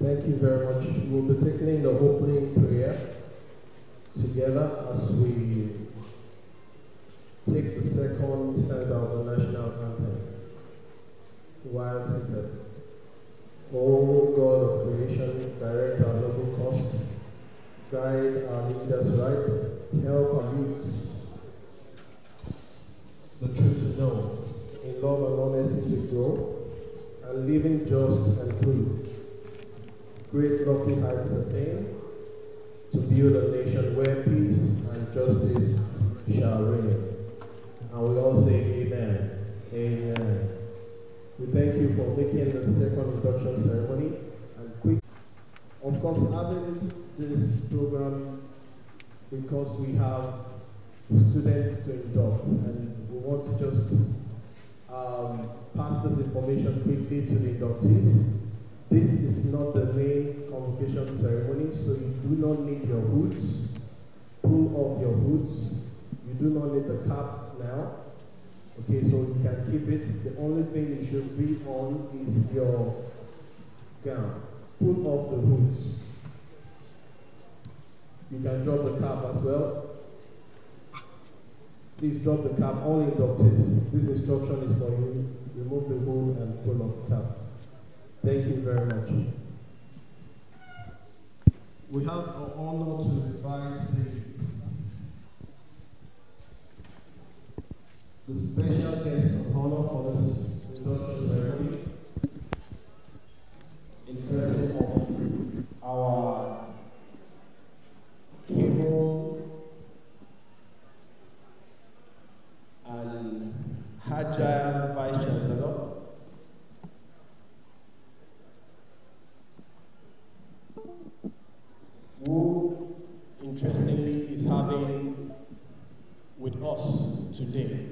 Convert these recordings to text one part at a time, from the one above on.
Thank you very much. We'll be taking the opening prayer together as we take the second stanza of the national anthem. While seated, O God of creation, direct our noble course, guide our leaders right, help our youth the truth to know, in love and honesty to grow, and living just and true. Great lofty heights attain, to build a nation where peace and justice shall reign. And we all say amen. Amen. We thank you for making the second induction ceremony and quick. Of course, having this program because we have students to induct, and we want to just pass this information quickly to the inductees. This is not the main convocation ceremony, so you do not need your hoods. Pull off your hoods. You do not need the cap now. Okay, so you can keep it. The only thing you should be on is your gown. Pull off the hoods. You can drop the cap as well. Please drop the cap, all inductees. This instruction is for you. Remove the hood and pull off the cap. Thank you very much. We have the honor to invite the special guest of honor for this induction ceremony in person of our cable and agile Vice Chancellor, who interestingly is having with us today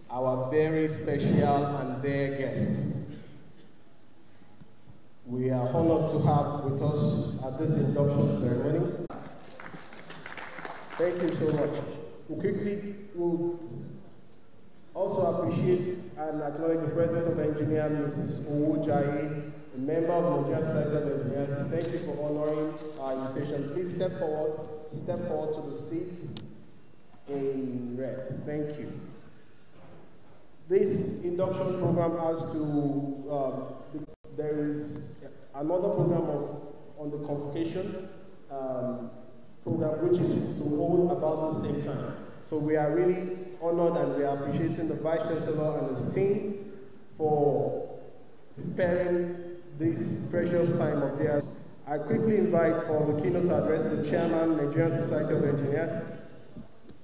our very special and dear guest. We are honored to have with us at this induction ceremony. Thank you so much. We will also appreciate and acknowledge the presence of engineer Mrs. Owojaye member of Nigerian Society of Engineers, thank you for honoring our invitation. Please step forward to the seat in red. Thank you. This induction program has to, there is another program on the convocation program, which is to hold about the same time. So we are really honored and we are appreciating the Vice Chancellor and his team for sparing this precious time of theirs. I quickly invite for the keynote address the Chairman, Nigerian Society of Engineers,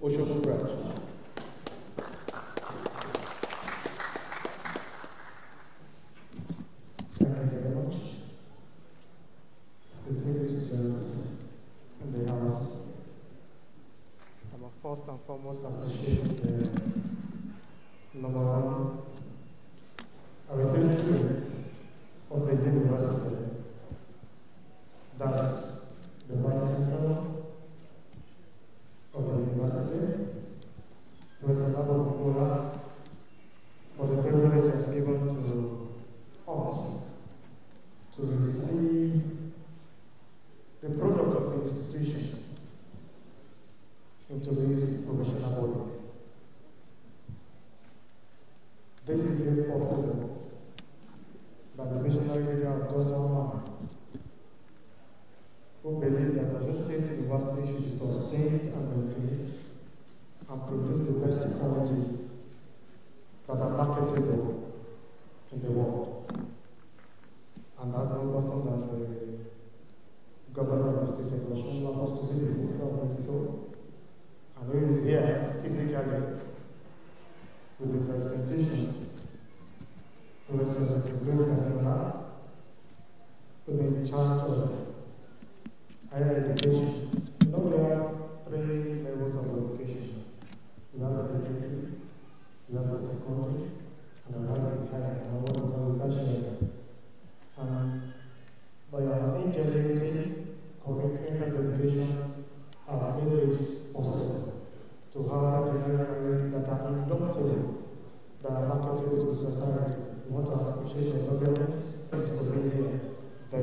Osogbo branch. Thank you very much. Distinguished guests in the House, I must first and foremost appreciate the number one, I will say students of the university. That's the Vice Chancellor of the university, President Oyinlola, for the privilege has given to us to receive the product of the institution into this professional body. This is made possible by the visionary leader of just one man, who believe that Osun State University should be sustained and maintained and produce the best quality that are marketable in the world. And that's no person than the governor of the state of Osun, who happens to be the principal of the school, and who is here physically with his representation, who is Grace Oyinlola, who is in charge of higher education. You know, there are 3 levels of education. You have the elementary, you have the secondary, and you have the higher, and what we call the tertiary. And by our ingenuity, commitment, and dedication has made it possible to have engineering areas that are inductive, that are marketable to society. We want to appreciate your governance for being here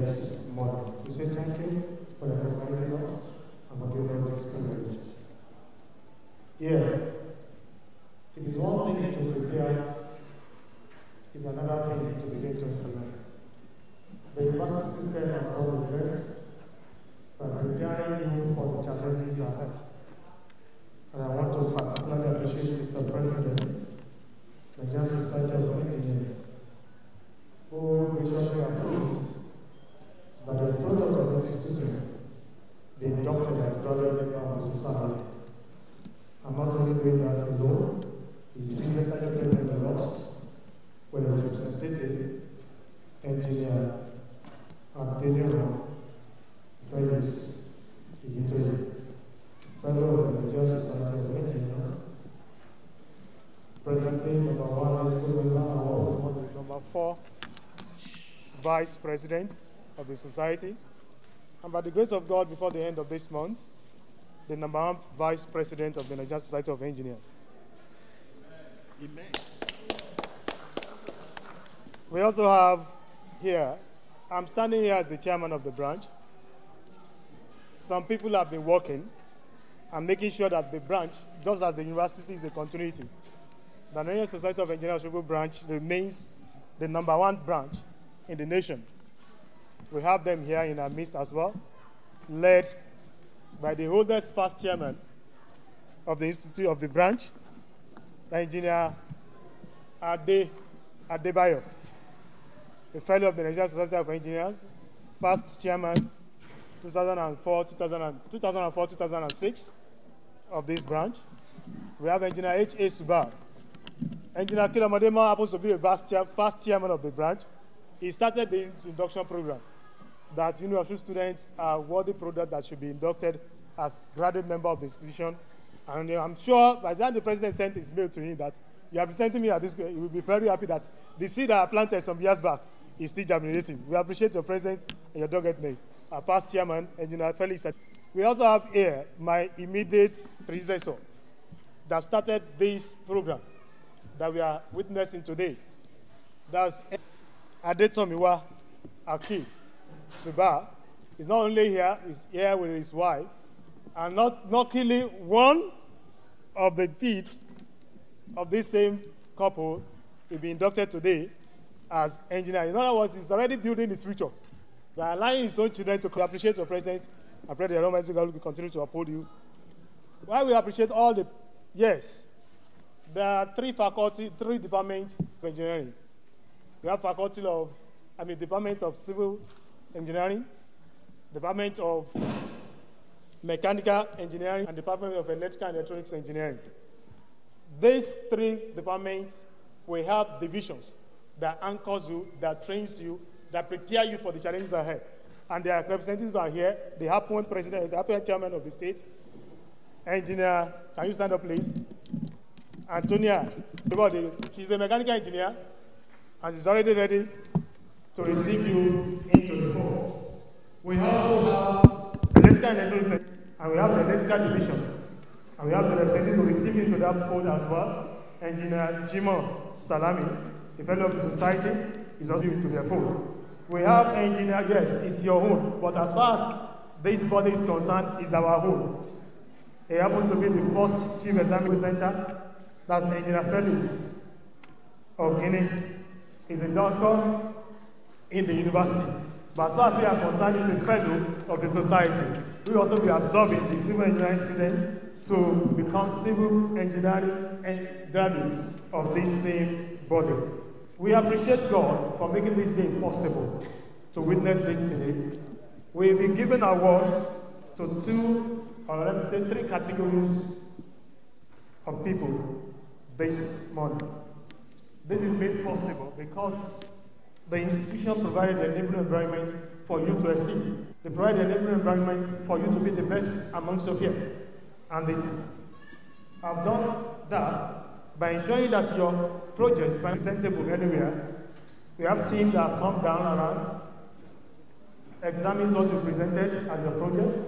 this morning. We say thank you for recognizing us and for giving us this privilege. Yeah, it is one thing to prepare, it's another thing to begin to implement. The university system has done its best by preparing you for the challenges ahead. And I want to particularly appreciate Mr. President, Nigerian Society of Engineers, who graciously approved that the product of the institution be inducted as graduate member of the society. I'm not only doing that alone, he's physically present in us with his representative, engineer, Adebayo, fellow of the Nigerian Society of Engineers, presently number 1 high school member award, number 4 vice president of the society, and by the grace of God, before the end of this month, the number 1 vice president of the Nigerian Society of Engineers. Amen. We also have here, I'm standing here as the chairman of the branch. Some people have been working and making sure that the branch, just as the university is a continuity, the Nigerian Society of Engineers Osogbo branch remains the number 1 branch in the nation. We have them here in our midst as well, led by the oldest past chairman of the institute of the branch, the engineer Adebayo, a fellow of the Nigerian Society of Engineers, past chairman 2004-2006 of this branch. We have engineer H.A. Subar. Engineer Kilamadema happens to be a past chairman of the branch. He started this induction program that Uniosun students are worthy product that should be inducted as graduate member of the institution. And I'm sure by the time the president sent his mail to him that you are presenting me at this, he will be very happy that the seed that I planted some years back is still germinating. We appreciate your presence and your doggedness. Our past chairman, Engineer Felix. We also have here my immediate predecessor that started this program that we are witnessing today. That's Adetomiwa Aki Suba, is not only here, he's here with his wife, and not luckily one of the feet of this same couple will be inducted today as engineer. In other words, he's already building his future. By allowing his own children to appreciate your presence, I pray the Almighty God will continue to uphold you. While we appreciate all the, yes, there are three departments of engineering. We have Department of Civil Engineering, Department of Mechanical Engineering, and Department of Electrical and Electronics Engineering. These three departments will have divisions that anchors you, that trains you, that prepare you for the challenges ahead. And their representatives are here. The HAPON president, the HAPON chairman of the state. Engineer, can you stand up, please? Antonia, she's a mechanical engineer, and she's already ready to receive you into the fold. We also have electrical and electronics, and we have the electrical division. And we have the representative to receive you into that fold as well. Engineer Jimo Salami, a fellow of the society, is also into their fold. We have engineer, yes, it's your own, but as far as this body is concerned, it's our own. He happens to be the first chief exam presenter. That's Engineer Felix of Guinea. He's a doctor in the university. But as far as we are concerned, he's a fellow of the society. We will also be absorbing the civil engineering student to become civil engineering and graduates of this same body. We appreciate God for making this day possible to witness this today. We'll be giving awards to three categories of people this morning. This is made possible because the institution provided an enabling environment for you to exceed. They provide an enabling environment for you to be the best amongst your peers. And they have done that by ensuring that your project is presentable anywhere. We have teams that have come down around, examines what you presented as your project,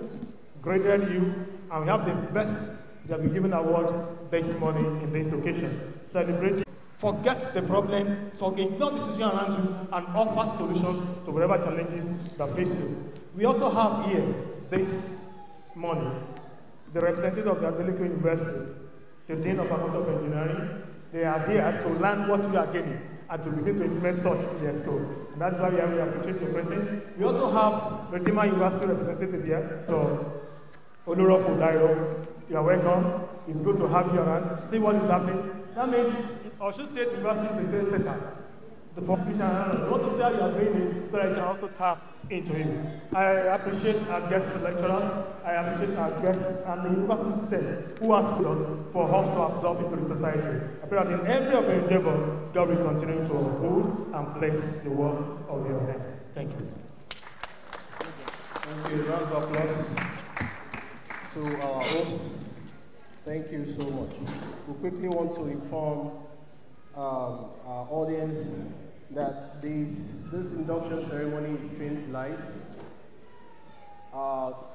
graded you, and we have the best that we given award this morning in this occasion. Celebrating. Forget the problem, ignore the situation around you, and offer solutions to whatever challenges that face you. We also have here this morning the representatives of the Adebayo University, the Dean of Faculty of Engineering. They are here to learn what we are gaining and to begin to implement such in their school. And that's why we appreciate your presence. We also have Redeemer University representative here, so Oluropo Dairo. You are welcome. It's good to have you around. See what is happening. That means Osun State University is the same center. The first teacher, I want to see how you are doing it so that you can also tap into it. I appreciate our guest lecturers. I appreciate our guests and the university system who has put us for us to absorb into the society. I pray that in every of your endeavor, God will continue to uphold and bless the work of your hand. Thank you. Thank you. Round of applause to our host. Thank you so much. We quickly want to inform our audience that this induction ceremony is streamed live.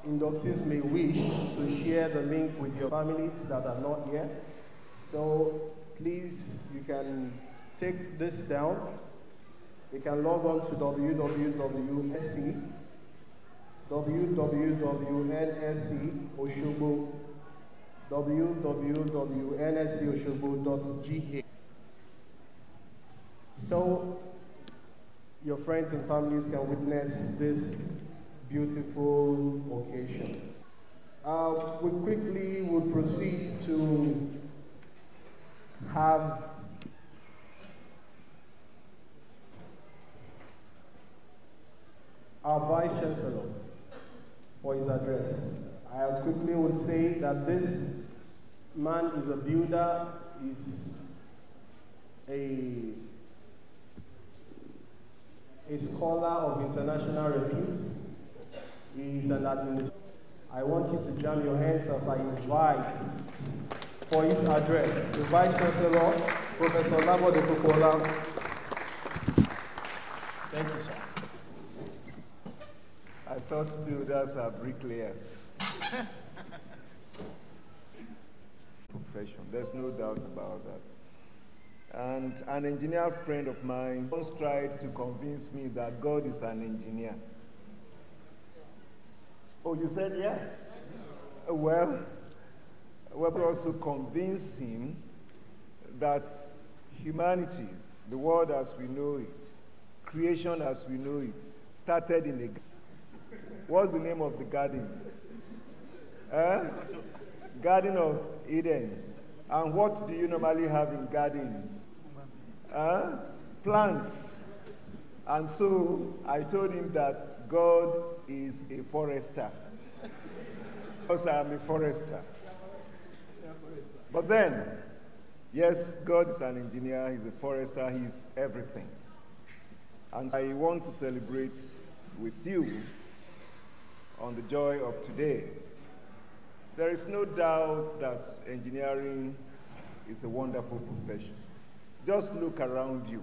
Inductees may wish to share the link with your families that are not here. So please, you can take this down. You can log on to www.nscosogbo.ga. So your friends and families can witness this beautiful occasion. We quickly will proceed to have our Vice Chancellor for his address. I quickly would say that this man is a builder, is a scholar of international repute. He is an administrator. I want you to jam your hands as I invite for his address the Vice Chancellor, Professor Labo de Popola. Thank you, sir. I thought builders are bricklayers. Profession, there's no doubt about that. And an engineer friend of mine once tried to convince me that God is an engineer. Oh, you said yeah? Well, we also convinced him that humanity, the world as we know it, creation as we know it, started in a garden. What's the name of the garden? Garden of Eden. And what do you normally have in gardens? Plants. And so I told him that God is a forester. Because I am a forester. But then, yes, God is an engineer, he's a forester, he's everything. And I want to celebrate with you on the joy of today. There is no doubt that engineering is a wonderful profession. Just look around you.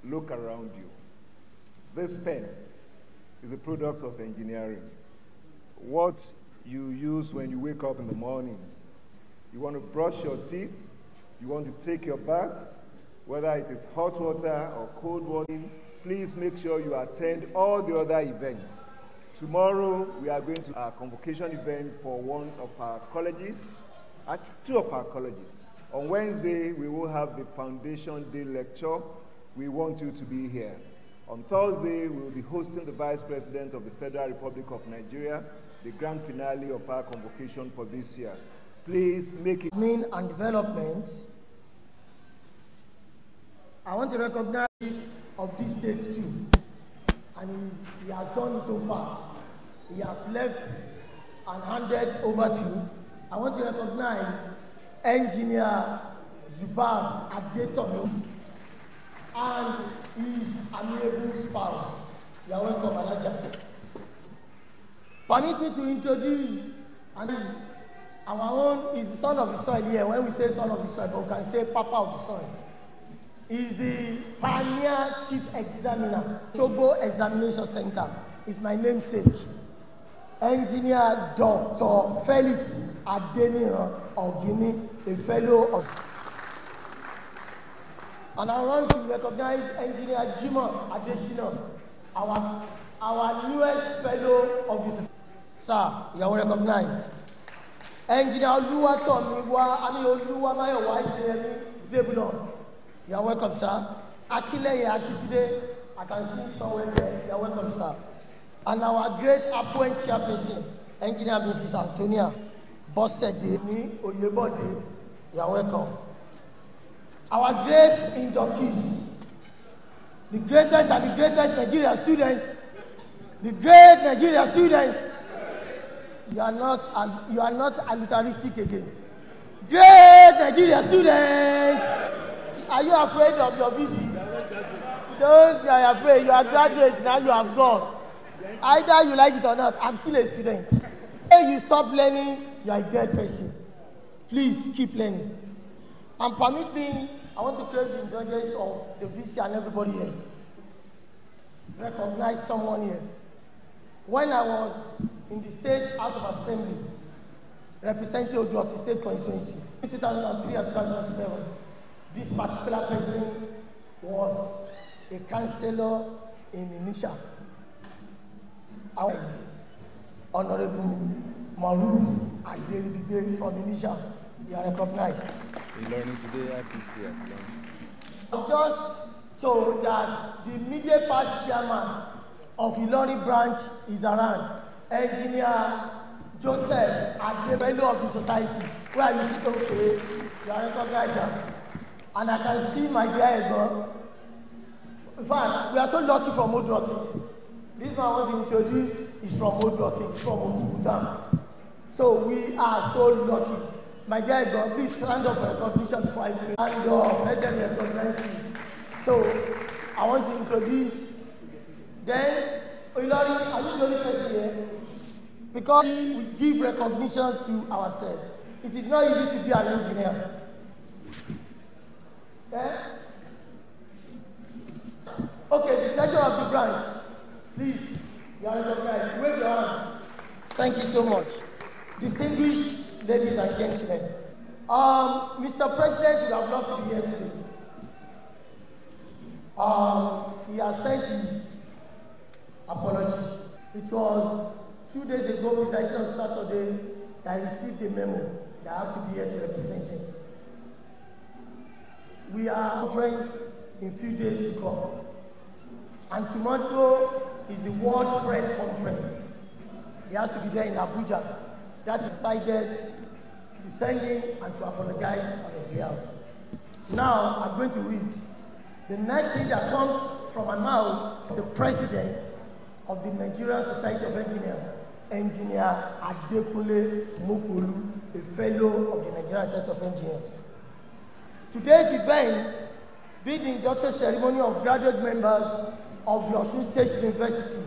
Look around you. This pen is a product of engineering. What you use when you wake up in the morning, you want to brush your teeth, you want to take your bath, whether it is hot water or cold water, please make sure you attend all the other events. Tomorrow, we are going to a convocation event for one of our colleges, two of our colleges. On Wednesday, we will have the Foundation Day lecture. We want you to be here. On Thursday, we will be hosting the Vice President of the Federal Republic of Nigeria, the grand finale of our convocation for this year. Please make it. Admin and development. I want to recognize of this state too. And he has done his own part. He has left and handed over to. I want to recognize Engineer Zubair Adebayo and his amiable spouse. You are welcome, Alaja. Permit me to introduce, and our own is the son of the soil here. When we say son of the soil, but we can say papa of the soil. He's the pioneer chief examiner, Osogbo Examination Center. Is my namesake. Engineer Dr. Felix Adeniran Ogini, a fellow of. And I want to recognize Engineer Jimoh Adeshina, our newest fellow of this. Sir, you are recognized. Engineer Oluwamayowa Zebulon. You are welcome, sir. Akile Akitide, I can see it somewhere there. You are welcome, sir. And our great appointed chairperson, Engineer Mrs. Antonia Bossedeni Oyebode. You are welcome. Our great inductees, the greatest and the greatest Nigerian students, the great Nigerian students. You are not militaristic again. Great Nigerian students. Are you afraid of your VC? Don't be afraid. You are graduates now. You have gone. Either you like it or not. I'm still a student. If you stop learning, you are a dead person. Please keep learning. And permit me, I want to crave the indulgence of the VC and everybody here. Recognize someone here. When I was in the State House of Assembly, representing Ojuoti State Constituency, in 2003 and 2007, this particular person was a councillor in Indonesia. I was Honorable Maruf Adebayo from Indonesia. You are recognized. You're learning today, IPC. I was just told that the immediate past chairman of Ilori branch is around. Engineer Joseph Adebayo of the society. Where you sit, okay, you are recognized. And I can see my dear Ego. In fact, we are so lucky from Ojuoti. This man I want to introduce is from Ojuoti, from Oguguta. So we are so lucky. My dear Ego, please stand up for recognition before I stand up. Let them recognize you. So I want to introduce. Then, Oyinlola, are you the only person here? Because we give recognition to ourselves. It is not easy to be an engineer. Okay, the treasurer of the branch. Please, you are recognized. Wave your hands. Thank you so much. Distinguished ladies and gentlemen. Mr. President, you have loved to be here today. He has sent his apology. It was 2 days ago, precisely on Saturday, that I received a memo that I have to be here to represent him. We are conference in a few days to come. And tomorrow is the World Press Conference. He has to be there in Abuja. That is decided to send him and to apologize on his behalf. Now, I'm going to read. The next thing that comes from my mouth, the president of the Nigerian Society of Engineers, Engineer Adekunle Mokolu, a fellow of the Nigerian Society of Engineers. Today's event being the induction ceremony of graduate members of the Osun State University,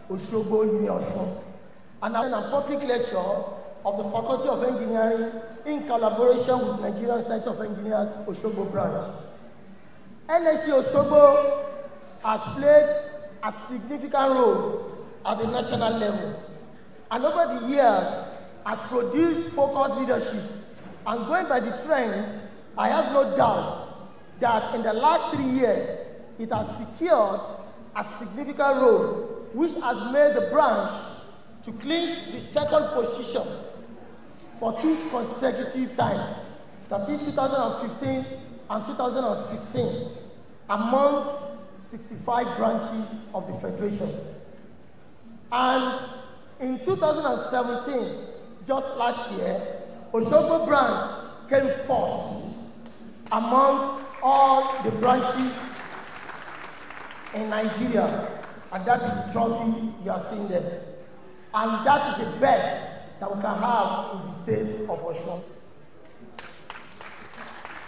Osogbo, Uniosun, and a public lecture of the Faculty of Engineering in collaboration with Nigerian Society of Engineers, Osogbo branch. NSC Osogbo has played a significant role at the national level, and over the years has produced focused leadership. And going by the trend, I have no doubt that in the last 3 years, it has secured a significant role, which has made the branch to clinch the second position for 2 consecutive times, that is 2015 and 2016, among 65 branches of the Federation. And in 2017, just last year, Osogbo branch came first among all the branches in Nigeria, and that is the trophy you are seeing there. And that is the best that we can have in the state of Osun.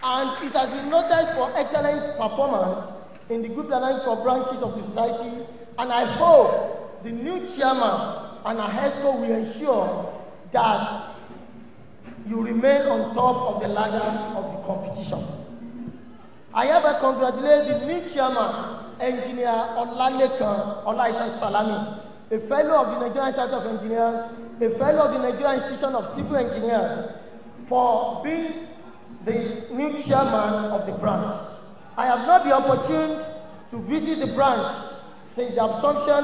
And it has been noticed for excellent performance in the group dynamics for branches of the society, and I hope the new chairman and AHESCO will ensure that you remain on top of the ladder of the competition. I hereby congratulate the new chairman, Engineer Olagunsoye Salami, a fellow of the Nigerian Society of Engineers, a fellow of the Nigerian Institution of Civil Engineers, for being the new chairman of the branch. I have not been opportune to visit the branch since the assumption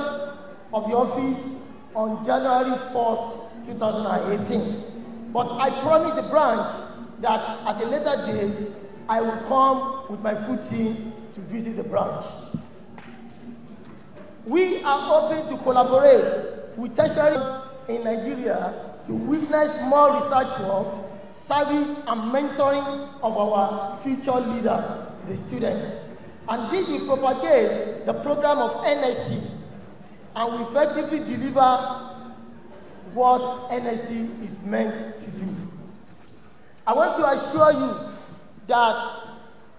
of the office on January 1st, 2018. But I promise the branch that at a later date, I will come with my full team to visit the branch. We are open to collaborate with tertiaries in Nigeria to witness more research work, service, and mentoring of our future leaders, the students. And this will propagate the program of NSC and will effectively deliver what NSC is meant to do. I want to assure you that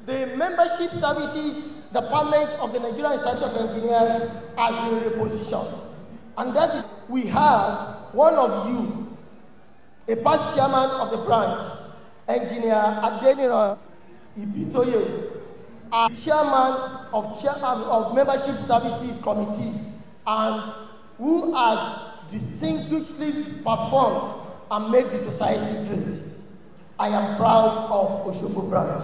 the membership services department of the Nigerian Society of Engineers has been repositioned. And that is, we have one of you, a past chairman of the branch, Engineer Adebayo, chairman of Membership Services Committee, and who has distinguishedly performed and made the society great. I am proud of Osogbo branch.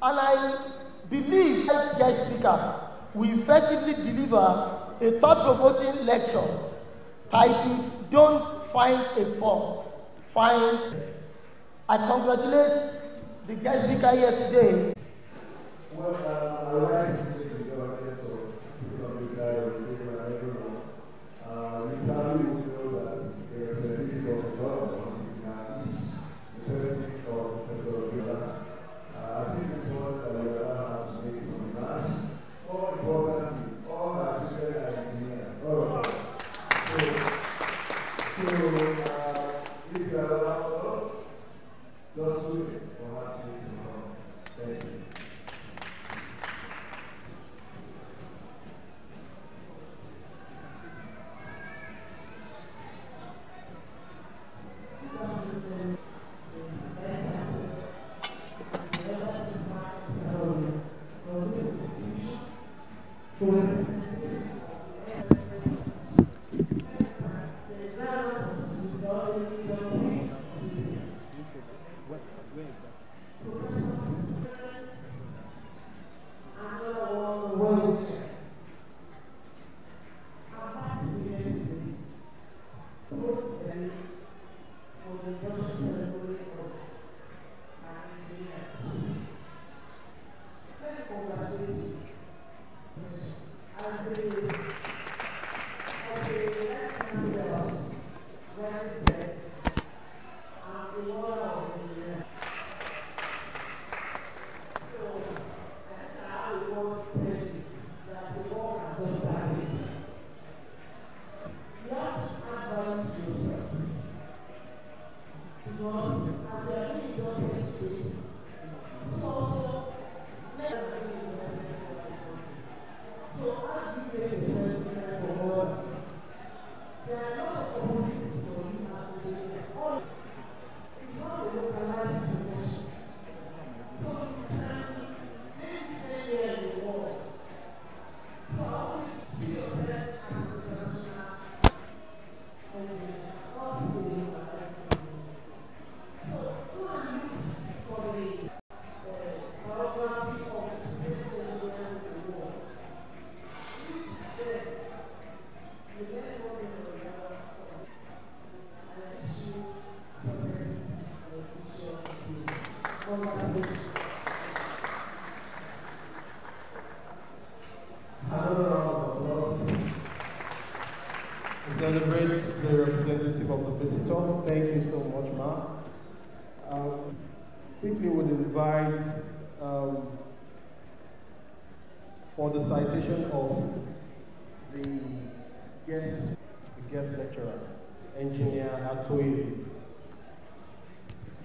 And I believe that guest speaker will effectively deliver a thought-provoking lecture titled, "Don't Find a Fault, Find." I congratulate the guest speaker here today. Well, I would like to say to the audience of people on this side of the table and everyone, we probably will know that the representative of the government is now the president of Professor Oyinlola. I think it's important that we allow us to make some remarks. More importantly, all our children are engineers, all of them. So if you allow us, those students will have to make some comments. Thank you. To celebrate the representative of the visitor, thank you so much, Ma. Quickly would invite for the citation of the guest lecturer, Engineer Adebayo.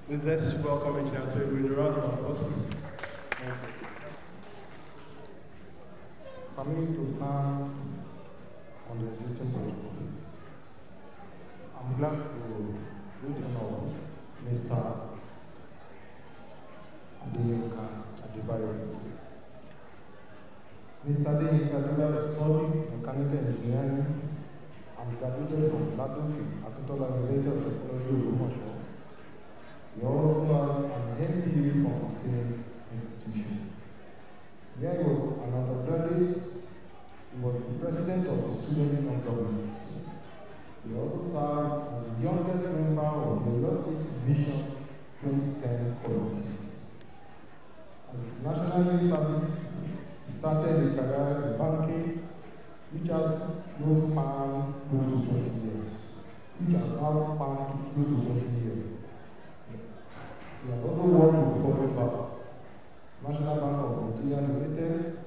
Let's welcome Engineer Adebayo with a round of applause. Thank you. Permit me to stand on the existing protocol. I'm glad to do the honor of Mr. Adebayo. Mr. Adebayo studied mechanical engineering and graduated from Auditorium University of Technology, Oyinlola. He also has an MBA from the same institution. Where he was an undergraduate, he was the president of the Student Project. He also served as the youngest member of the University Vision 2010 committee. As his national service, he started a career in banking, which has now spanned close to 20 years. He has also worked with foreign banks, National Bank of Nigeria Limited,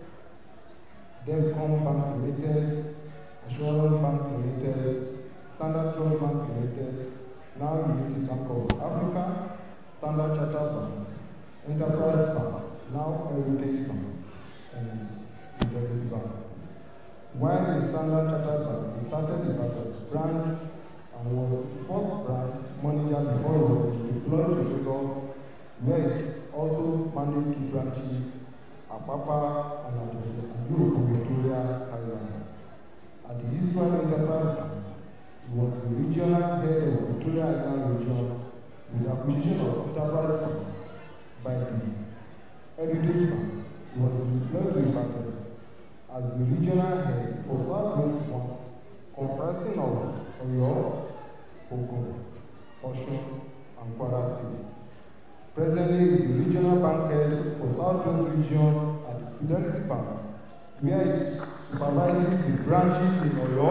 DevCom Bank Limited, Assurance Bank Limited, Standard Trust Bank Limited, now Unity Bank of Africa, Standard Chartered Bank, Enterprise Bank, now Heritage Bank, and Fidelity Bank. While in Standard Chartered Bank, he started with a branch and was the first branch manager before he was deployed to Lagos, where he also managed 2 branches, Apapa and Victoria Island. At the Eastern Enterprise Bank, he was the regional head of Victoria Island region with the acquisition of Enterprise Bank by the Heritage Bank. He was deployed to Ibadan as the regional head for Southwest Bank, comprising of Oyo, Ogun, Osun, and Kwara states. Presently, he is the regional bank head for Southwest region at the Fidelity Bank, where he supervises the branches in Oyo,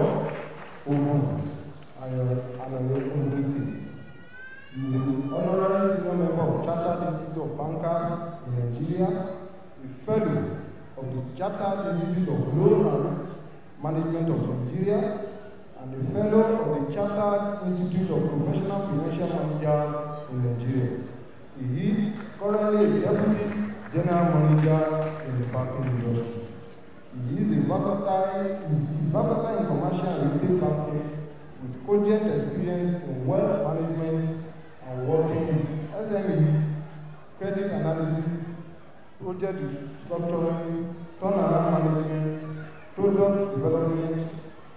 Ogun, and Oyo states. He is an honorary senior member of Chartered Institute of Bankers in Nigeria, a fellow of the Chartered Institute of Loan and Risk Management of Nigeria, and a fellow of the Chartered Institute of Professional Financial Managers in Nigeria. He is currently a Deputy General Manager in the banking industry. He is versatile in commercial and retail banking with cogent experience in wealth management and working with SMEs, credit analysis, project structuring, turnaround management, product development,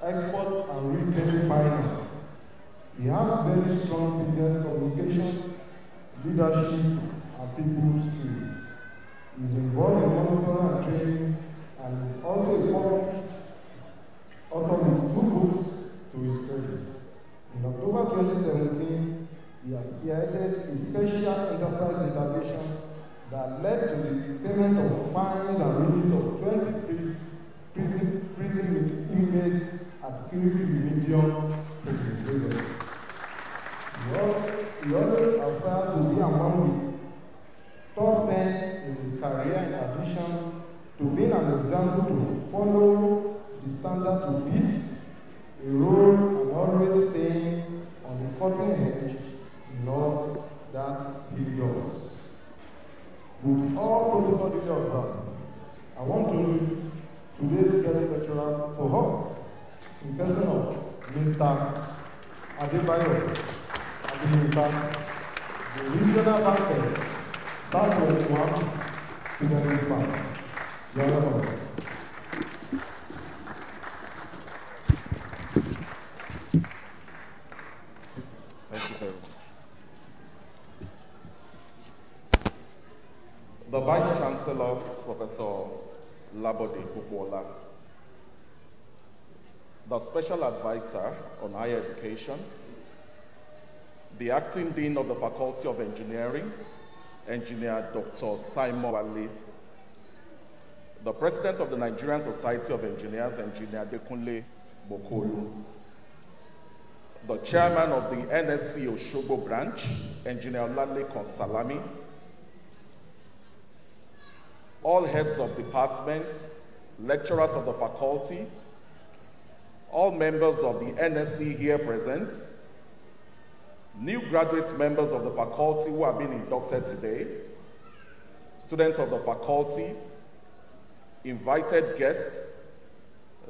export and retail finance. He has very strong business communication, leadership, and people skills. He is involved in monitoring and training and is also a published author with 2 books to his credit. In October 2017, he has spearheaded a special enterprise intervention that led to the payment of fines and release of 20 prison inmates at Kiriki Medium prison. He always aspired to be among the top 10 in his career, in addition to being an example to follow, the standard to beat, a role and always staying on the cutting edge in all that he does. With all protocol duty observed, I want to introduce today's guest lecturer to us in person of Mr. Adebayo, ADEYINKA, the regional banker, Southwest Bank, Fidelity Bank. You are welcome, sir. Thank you very much. The Vice Chancellor, Professor Labode Bukwola, the Special Advisor on Higher Education, the Acting Dean of the Faculty of Engineering, Engineer Dr. Simon Wale, the President of the Nigerian Society of Engineers, Engineer Dekunle Bokolu, chairman of the NSC Osogbo branch, Engineer Olagunsoye Salami, all heads of departments, lecturers of the faculty, all members of the NSC here present, new graduate members of the faculty who have been inducted today, students of the faculty, invited guests,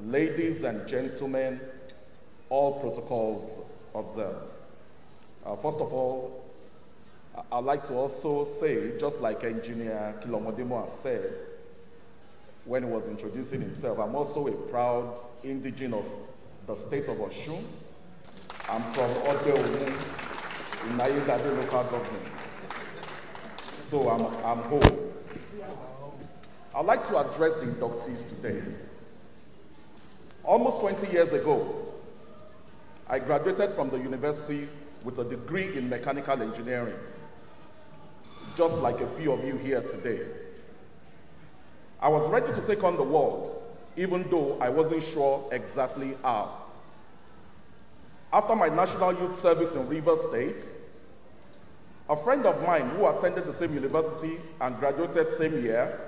ladies and gentlemen, all protocols observed. First of all, I'd like to also say, just like Engineer Kilomodimo has said when he was introducing himself, I'm also a proud indigene of the state of Osun. I'm from Odebayou in Nigerian local government. So I'm home. I'd like to address the inductees today. Almost 20 years ago, I graduated from the university with a degree in mechanical engineering, just like a few of you here today. I was ready to take on the world, even though I wasn't sure exactly how. After my National Youth Service in Rivers State, a friend of mine who attended the same university and graduated same year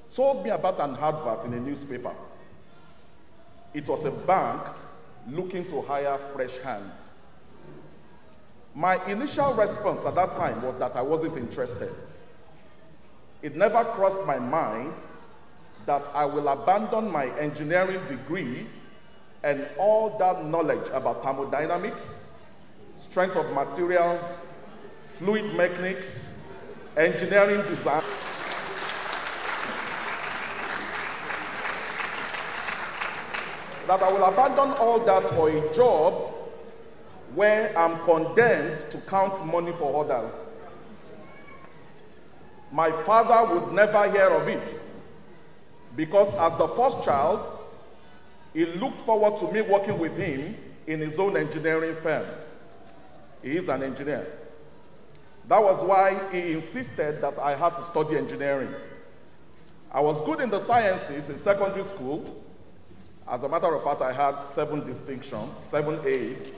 told me about an advert in a newspaper. It was a bank looking to hire fresh hands. My initial response at that time was that I wasn't interested. It never crossed my mind that I will abandon my engineering degree and all that knowledge about thermodynamics, strength of materials, fluid mechanics, engineering design, that I will abandon all that for a job where I'm condemned to count money for others. My father would never hear of it because as the first child, he looked forward to me working with him in his own engineering firm. He is an engineer. That was why he insisted that I had to study engineering. I was good in the sciences in secondary school. As a matter of fact, I had 7 distinctions, 7 A's.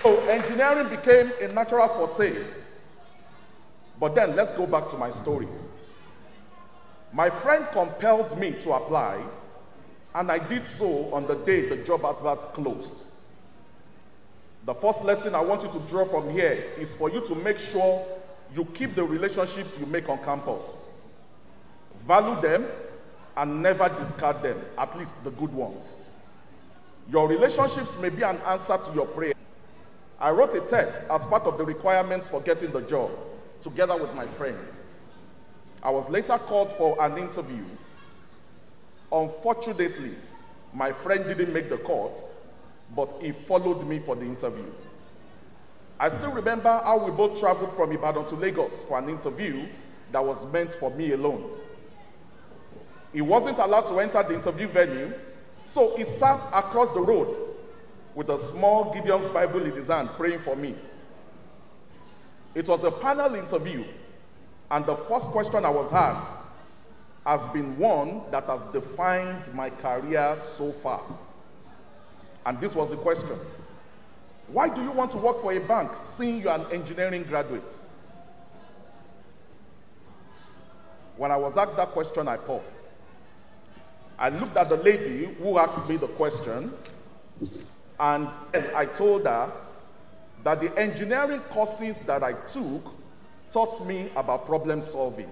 So engineering became a natural forte. But then let's go back to my story. My friend compelled me to apply, and I did so on the day the job advert closed. The first lesson I want you to draw from here is for you to make sure you keep the relationships you make on campus. Value them and never discard them, at least the good ones. Your relationships may be an answer to your prayer. I wrote a text as part of the requirements for getting the job, together with my friend. I was later called for an interview. Unfortunately, my friend didn't make the cut, but he followed me for the interview. I still remember how we both traveled from Ibadan to Lagos for an interview that was meant for me alone. He wasn't allowed to enter the interview venue, so he sat across the road with a small Gideon's Bible in his hand, praying for me. It was a panel interview, and the first question I was asked has been one that has defined my career so far. And this was the question: why do you want to work for a bank, seeing you're an engineering graduate? When I was asked that question, I paused. I looked at the lady who asked me the question, and I told her that the engineering courses that I took taught me about problem solving.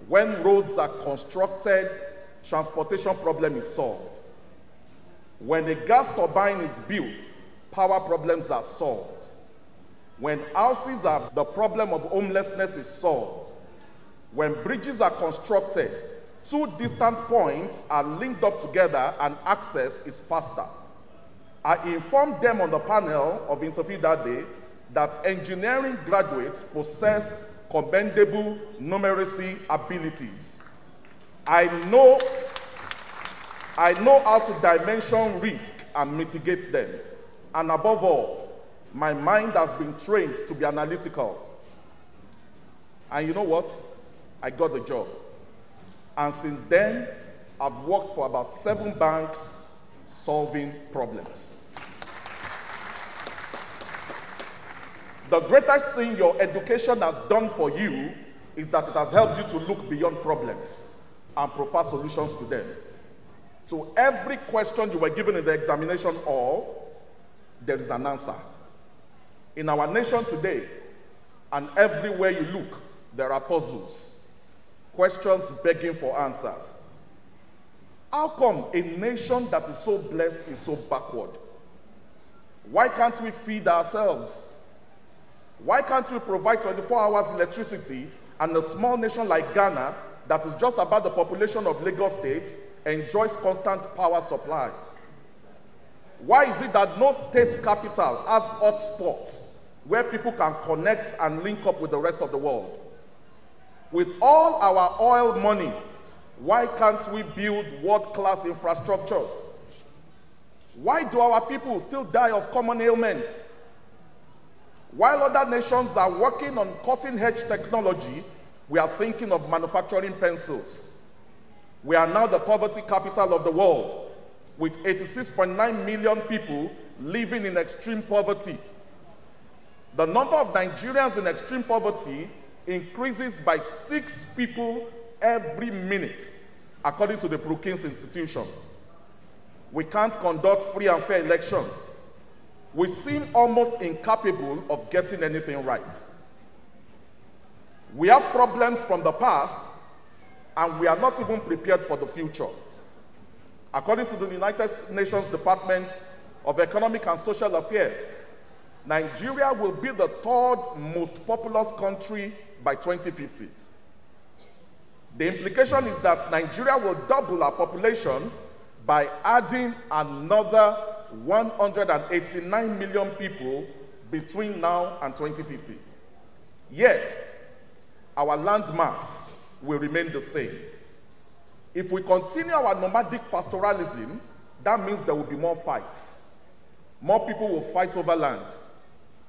When roads are constructed, transportation problem is solved. When a gas turbine is built, power problems are solved. When houses are, the problem of homelessness is solved. When bridges are constructed, 2 distant points are linked up together and access is faster. I informed them on the panel of interview that day that engineering graduates possess commendable numeracy abilities. I know how to dimension risk and mitigate them. And above all, my mind has been trained to be analytical. And you know what? I got the job. And since then, I've worked for about 7 banks solving problems. The greatest thing your education has done for you is that it has helped you to look beyond problems and prefer solutions to them. To every question you were given in the examination hall, there is an answer. In our nation today, and everywhere you look, there are puzzles, questions begging for answers. How come a nation that is so blessed is so backward? Why can't we feed ourselves? Why can't we provide 24 hours electricity, and a small nation like Ghana, that is just about the population of Lagos State, enjoys constant power supply? Why is it that no state capital has hotspots where people can connect and link up with the rest of the world? With all our oil money, why can't we build world-class infrastructures? Why do our people still die of common ailments? While other nations are working on cutting-edge technology, we are thinking of manufacturing pencils. We are now the poverty capital of the world, with 86.9 million people living in extreme poverty. The number of Nigerians in extreme poverty increases by 6 people every minute, according to the Brookings Institution. We can't conduct free and fair elections. We seem almost incapable of getting anything right. We have problems from the past, and we are not even prepared for the future. According to the United Nations Department of Economic and Social Affairs, Nigeria will be the 3rd most populous country by 2050. The implication is that Nigeria will double our population by adding another 189 million people between now and 2050. Yet, our land mass will remain the same. If we continue our nomadic pastoralism, that means there will be more fights. More people will fight over land.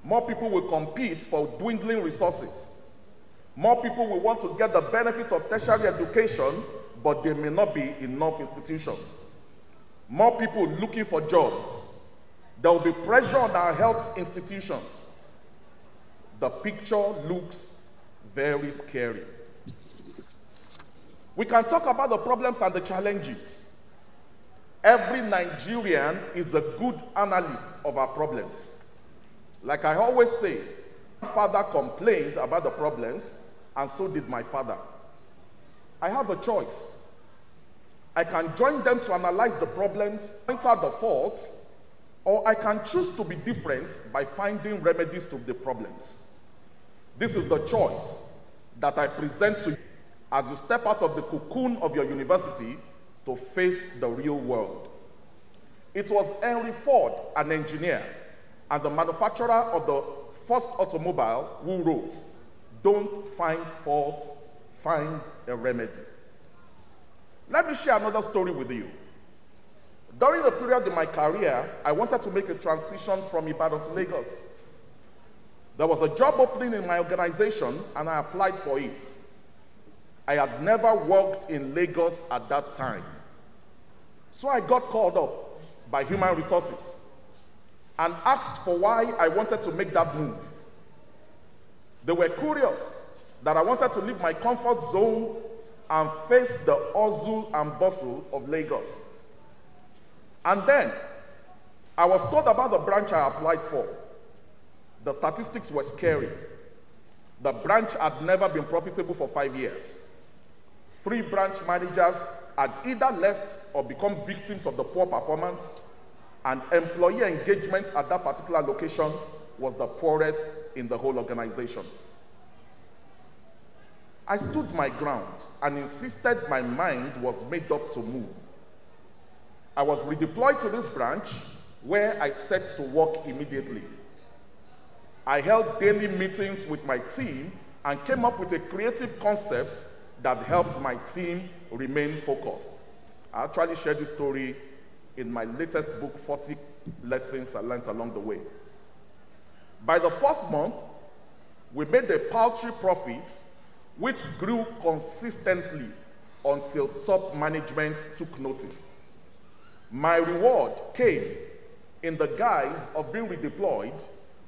More people will compete for dwindling resources. More people will want to get the benefits of tertiary education, but there may not be enough institutions. More people looking for jobs. There will be pressure on our health institutions. The picture looks very scary. We can talk about the problems and the challenges. Every Nigerian is a good analyst of our problems. Like I always say, my father complained about the problems, and so did my father. I have a choice. I can join them to analyze the problems, point out the faults, or I can choose to be different by finding remedies to the problems. This is the choice that I present to you as you step out of the cocoon of your university to face the real world. It was Henry Ford, an engineer, and the manufacturer of the first automobile, who wrote, "Don't find faults, find a remedy." Let me share another story with you. During the period in my career, I wanted to make a transition from Ibadan to Lagos. There was a job opening in my organization, and I applied for it. I had never worked in Lagos at that time. So I got called up by Human Resources and asked for why I wanted to make that move. They were curious that I wanted to leave my comfort zone and face the hustle and bustle of Lagos. And then I was told about the branch I applied for. The statistics were scary. The branch had never been profitable for 5 years. 3 branch managers had either left or become victims of the poor performance, and employee engagement at that particular location was the poorest in the whole organization. I stood my ground and insisted my mind was made up to move. I was redeployed to this branch, where I set to work immediately. I held daily meetings with my team and came up with a creative concept that helped my team remain focused. I actually shared this story in my latest book, 40 Lessons I Learned Along the Way. By the 4th month, we made a paltry profit, which grew consistently until top management took notice. My reward came in the guise of being redeployed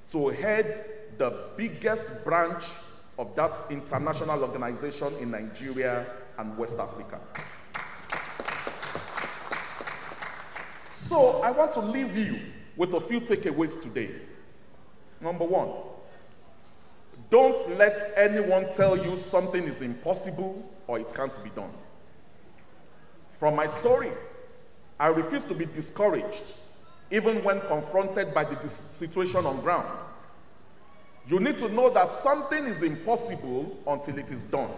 to head the biggest branch of that international organization in Nigeria and West Africa. So I want to leave you with a few takeaways today. Number one, don't let anyone tell you something is impossible or it can't be done. From my story, I refuse to be discouraged even when confronted by the situation on ground. You need to know that something is impossible until it is done.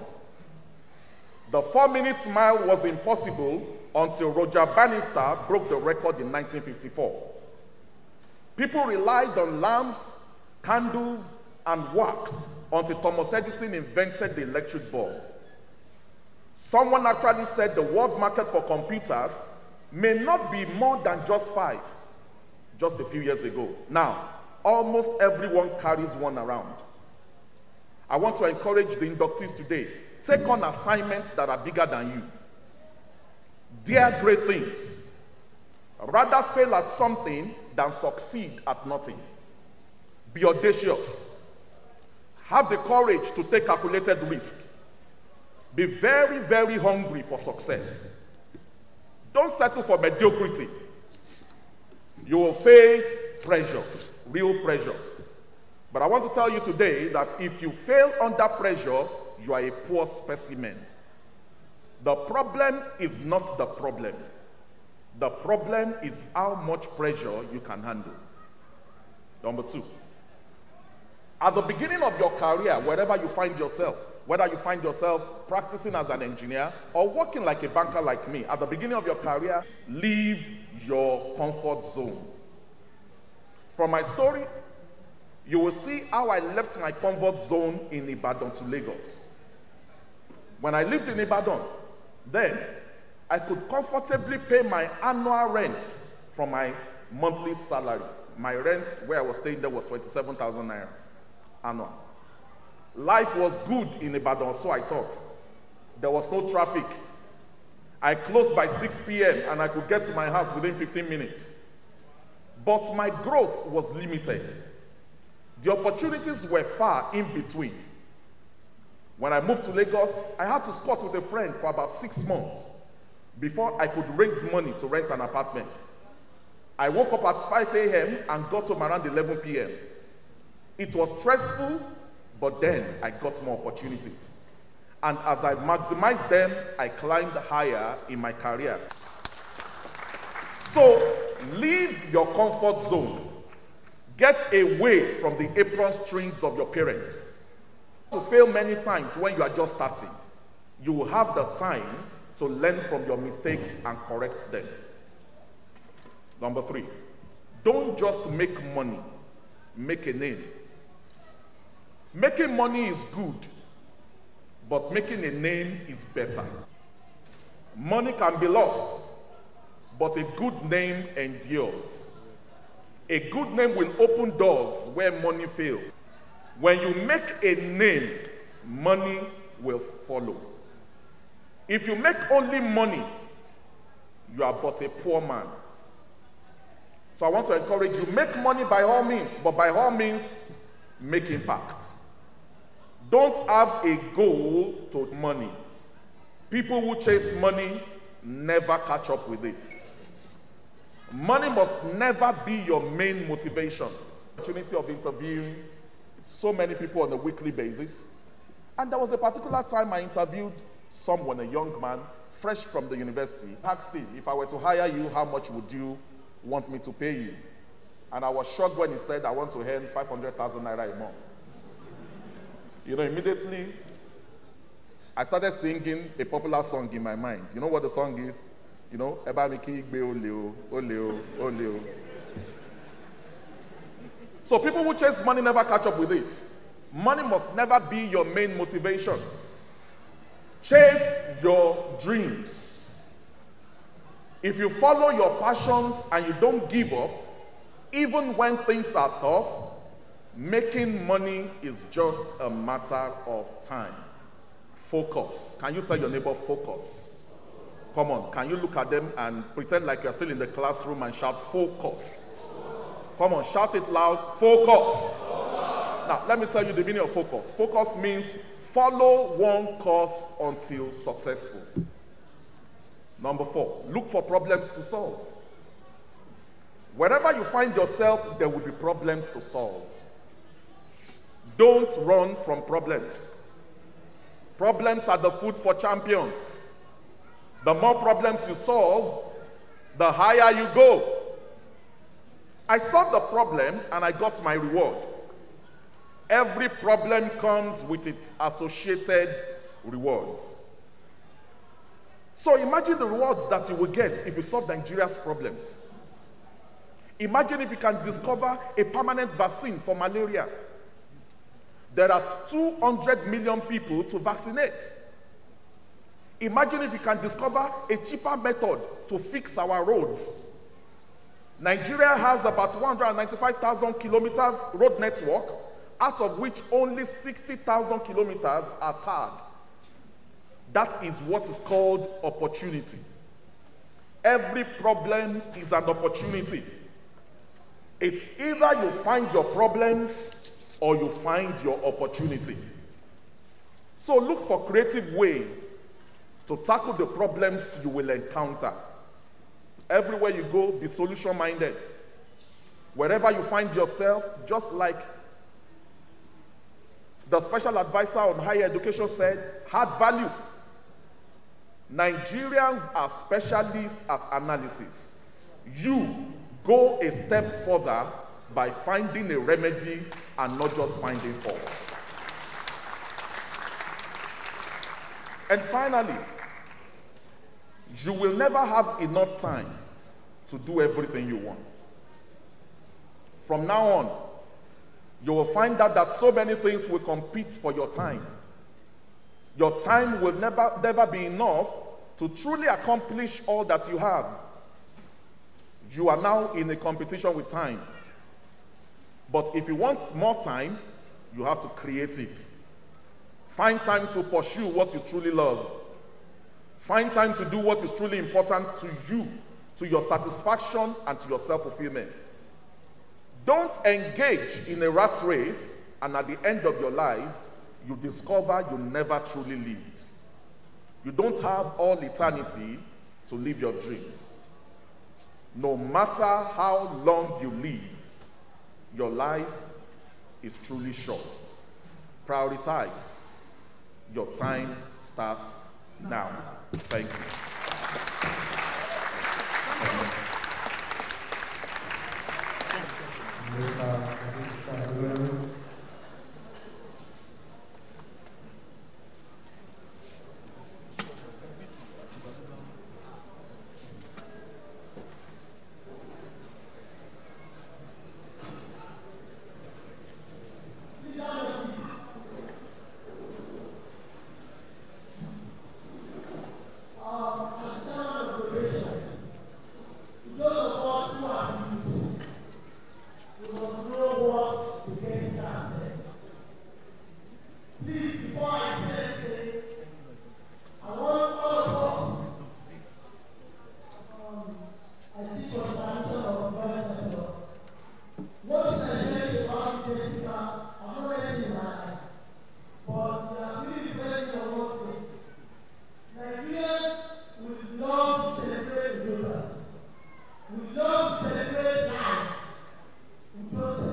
The 4-minute mile was impossible until Roger Bannister broke the record in 1954. People relied on lamps, candles, and wax until Thomas Edison invented the electric bulb. Someone actually said the world market for computers may not be more than just 5, just a few years ago. Now, almost everyone carries one around. I want to encourage the inductees today. Take on assignments that are bigger than you. Dare great things. Rather fail at something than succeed at nothing. Be audacious. Have the courage to take calculated risk. Be very, very hungry for success. Don't settle for mediocrity. You will face pressures, real pressures. But I want to tell you today that if you fail under pressure, you are a poor specimen. The problem is not the problem. The problem is how much pressure you can handle. Number 2, at the beginning of your career, wherever you find yourself, whether you find yourself practicing as an engineer or working like a banker like me, at the beginning of your career, leave your comfort zone. From my story, you will see how I left my comfort zone in Ibadan to Lagos. When I lived in Ibadan, then I could comfortably pay my annual rent from my monthly salary. My rent where I was staying there was 27,000 naira annual. Life was good in Ibadan, so I thought. There was no traffic. I closed by 6 p.m. and I could get to my house within 15 minutes. But my growth was limited. The opportunities were far in between. When I moved to Lagos, I had to squat with a friend for about 6 months before I could raise money to rent an apartment. I woke up at 5 a.m. and got home around 11 p.m. It was stressful, but then I got more opportunities. And as I maximized them, I climbed higher in my career. So, leave your comfort zone. Get away from the apron strings of your parents. To fail many times when you are just starting, you will have the time to learn from your mistakes and correct them. Number 3, don't just make money, make a name. Making money is good, but making a name is better. Money can be lost, but a good name endures. A good name will open doors where money fails. When you make a name, money will follow. If you make only money, you are but a poor man. So I want to encourage you, make money by all means, but by all means, make impact. Don't have a goal to money. People who chase money never catch up with it. Money must never be your main motivation. Opportunity of interviewing so many people on a weekly basis. And there was a particular time I interviewed someone, a young man, fresh from the university. I asked him, if I were to hire you, how much would you want me to pay you? And I was shocked when he said, I want to earn 500,000 naira a month. You know, immediately, I started singing a popular song in my mind. You know what the song is? You know, Eba Miki Igbe Oleo, Oleo, Oleo. So people who chase money never catch up with it. Money must never be your main motivation. Chase your dreams. If you follow your passions and you don't give up, even when things are tough, making money is just a matter of time. Focus. Can you tell your neighbor, focus? Come on, can you look at them and pretend like you're still in the classroom and shout, focus? Come on, shout it loud, focus. Now, let me tell you the meaning of focus. Focus means follow one course until successful. Number 4, look for problems to solve. Wherever you find yourself, there will be problems to solve. Don't run from problems. Problems are the food for champions. The more problems you solve, the higher you go. I solved the problem and I got my reward. Every problem comes with its associated rewards. So imagine the rewards that you will get if you solve Nigeria's problems. Imagine if you can discover a permanent vaccine for malaria. There are 200 million people to vaccinate. Imagine if you can discover a cheaper method to fix our roads. Nigeria has about 195,000 kilometers road network, out of which only 60,000 kilometers are tarred. That is what is called opportunity. Every problem is an opportunity. It's either you find your problems or you find your opportunity. So look for creative ways to tackle the problems you will encounter. Everywhere you go, be solution-minded. Wherever you find yourself, just like the special advisor on higher education said, add value. Nigerians are specialists at analysis. You go a step further by finding a remedy and not just finding faults. And finally, you will never have enough time to do everything you want. From now on, you will find out that so many things will compete for your time. Your time will never be enough to truly accomplish all that you have. You are now in a competition with time. But if you want more time, you have to create it. Find time to pursue what you truly love. Find time to do what is truly important to you, to your satisfaction and to your self-fulfillment. Don't engage in a rat race and at the end of your life, you discover you never truly lived. You don't have all eternity to live your dreams. No matter how long you live, your life is truly short. Prioritize. Your time starts now. Thank you. We love to celebrate lives. We don't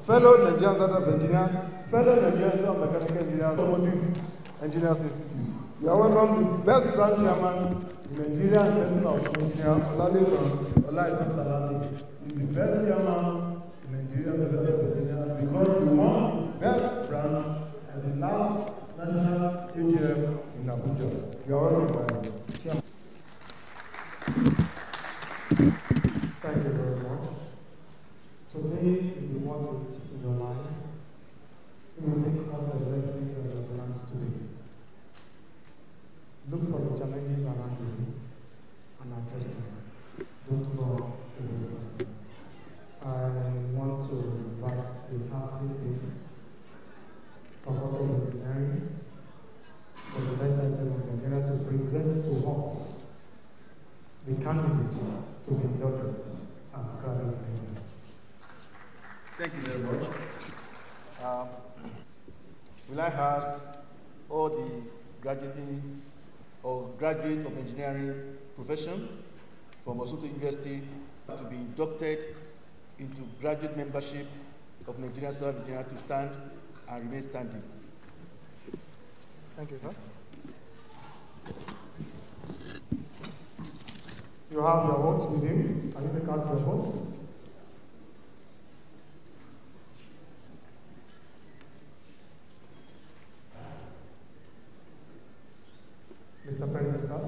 Fellow Nigerian Center of Engineers, fellow Nigerian Center of Mechanical Engineers, Automotive Engineers Institute. You are welcome the best branch chairman in Nigeria in person of Engineer Olagunsoye Salami. He is the best chairman in Nigerian Center of Engineers because we won best branch at the last national AGM in Abuja. You are welcome, chairman. Thank you very much. Today, if you want it in your life, you will take all the lessons that you have learned today. Look for the challenges around you and address them. Don't run away from them. I want to asked the acting dean, Faculty of Engineering, for the best item of Nigeria to present to us the candidates to be inducted as graduate engineers. Thank you very much. Will I ask all the graduating or graduates of engineering profession from Osun University to be inducted into graduate membership of Nigerian Student Engineer to stand and remain standing. Thank you, sir. You have your votes with you. Can you take out your votes? Mr. President, sir,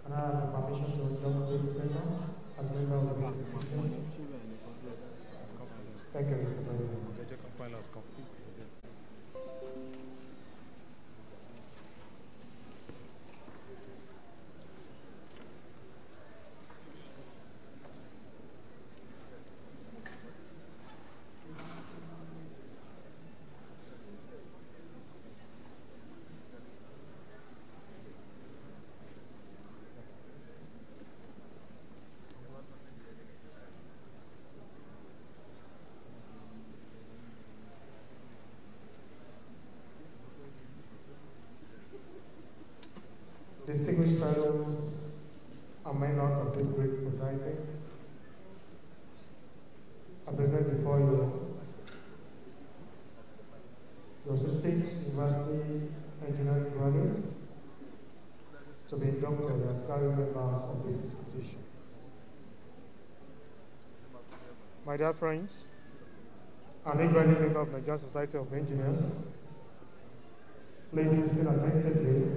can I have the permission to induct these members as members of this institution? Thank you, Mr. President. Distinguished fellows and members of this great society, I present before you your State University engineering graduates to be inducted as graduate members of this institution. My dear friends, I'm a graduate member of Nigerian Society of Engineers. Please listen attentively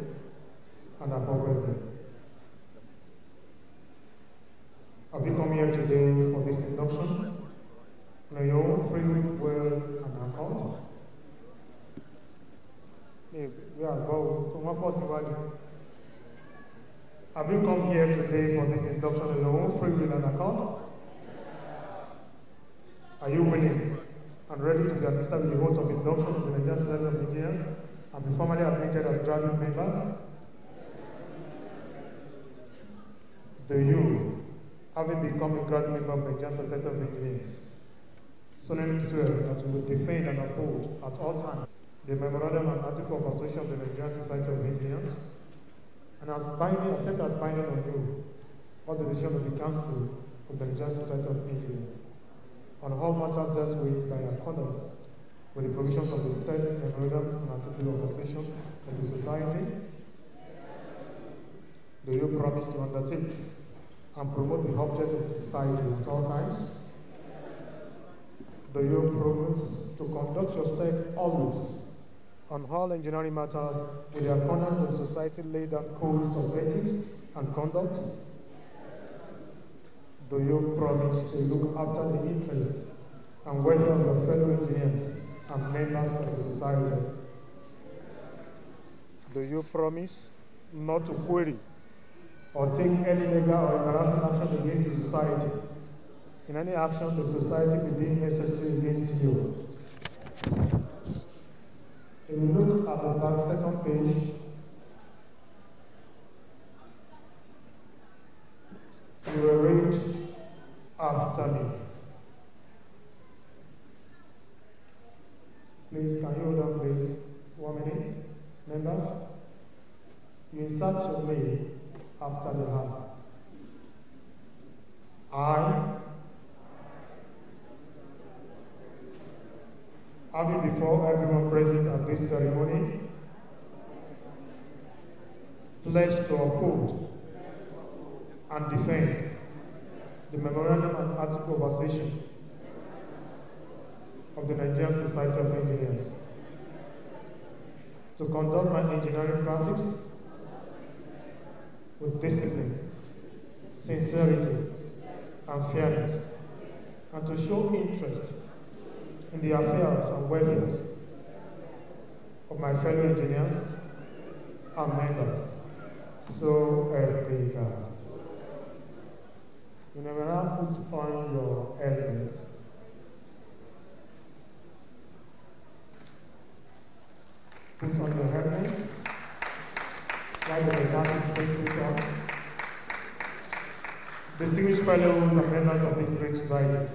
and appropriately. Have you come here today for this induction on your own free will and accord? We are both. So one first have you come here today for this induction on your own free will and accord? Are you willing and ready to be administered with the vote of induction of the Nigerian Society of Engineers and be formally admitted as graduate members? Do you, having become a graduate member of the Nigerian Society of Engineers, solemnly swear that you will defend and uphold at all times the memorandum and article of association of the Nigerian Society of Engineers, and accept as binding on you all the decision of the Council of the Nigerian Society of Engineers on all matters dealt with by accordance with the provisions of the said memorandum and article of association of the Society? Do you promise to undertake and promote the object of the Society at all times? Do you promise to conduct yourself always on all engineering matters with the accordance of society laid down codes of ethics and conduct? Do you promise to look after the interests and welfare of your fellow engineers and members of the society? Do you promise not to query or take any legal or embarrassing action against the society in any action the society may deem necessary against you? If you look at the back second page, you will read after me. Please, can you hold on, please? 1 minute. Members, you insert your name after the hand. Having before everyone present at this ceremony, pledge to uphold and defend the memorandum and article of association of the Nigerian Society of Engineers, to conduct my engineering practice with discipline, sincerity, and fairness, and to show interest in the affairs and welfare of my fellow engineers and members. So help me God. You never now put on your helmet put on your helmet, rise the dance picture. Distinguished fellows and members of this great society,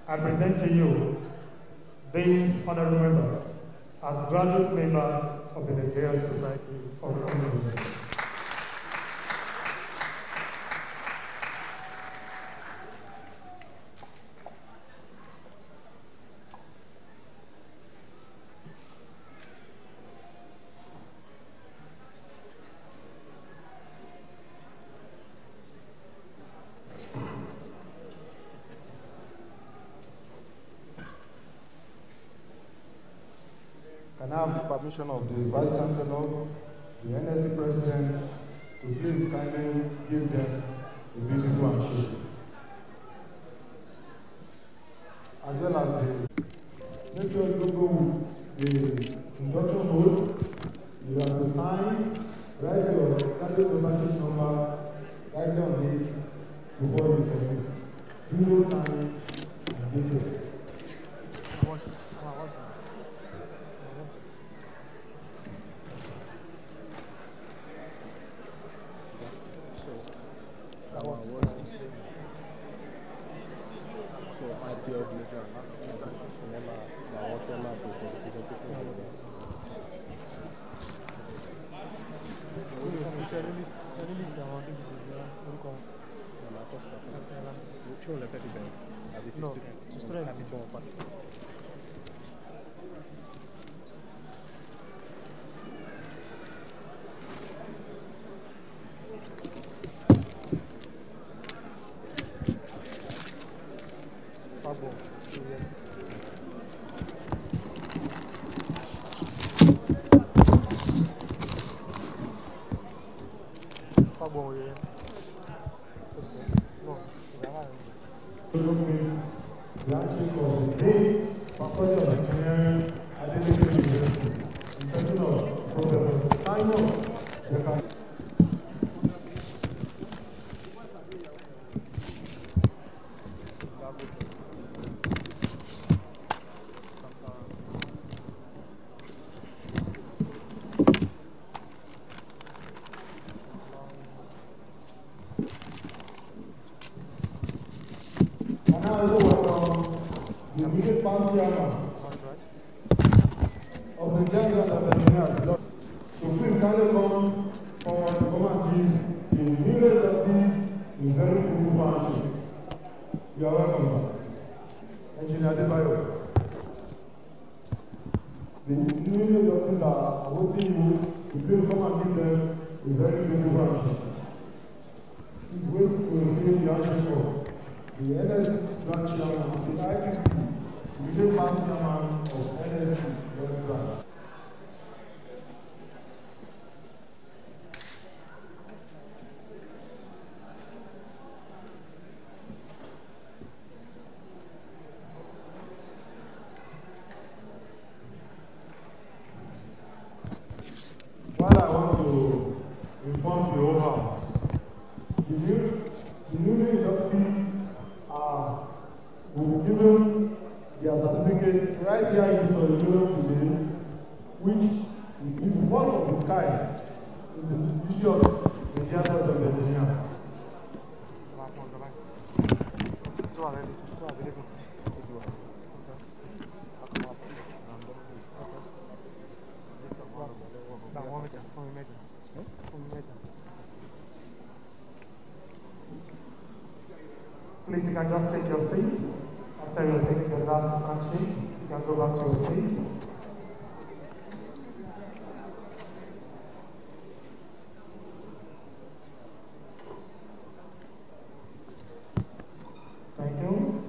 I present to you these honorable members as graduate members of the Nigerian Society of Oyinlola. Can I have the permission of the Vice Chancellor, the NSC President, to please kindly give them a beautiful handshake? As well as let us go with the induction code. You have to sign, write your graduate membership number, write down it before you submit. You will sign and date it. No, to student. The handshake of the day, Faculty of Engineering, Adebayo University, in person of Professor Simon. And I also welcome the immediate past chairman of the Nigerian Engineers to please kindly come forward to come and give the new executives a very beautiful handshake. You are welcome, sir. Engineer Adebayo. The new executives are awaiting you to please come and give them a very beautiful handshake. Please wait to receive the handshake of the NSC branch chairman of the IPC, the immediate past chairman of NSC branch. While I want to inform the whole house, the newly inductees will be given their certificate right here in this auditorium today, which is one of its kind in the history of the Nigerian of engineers. Please, you can just take your seat. After you take the last handshake, you can go back to your seat. Thank you.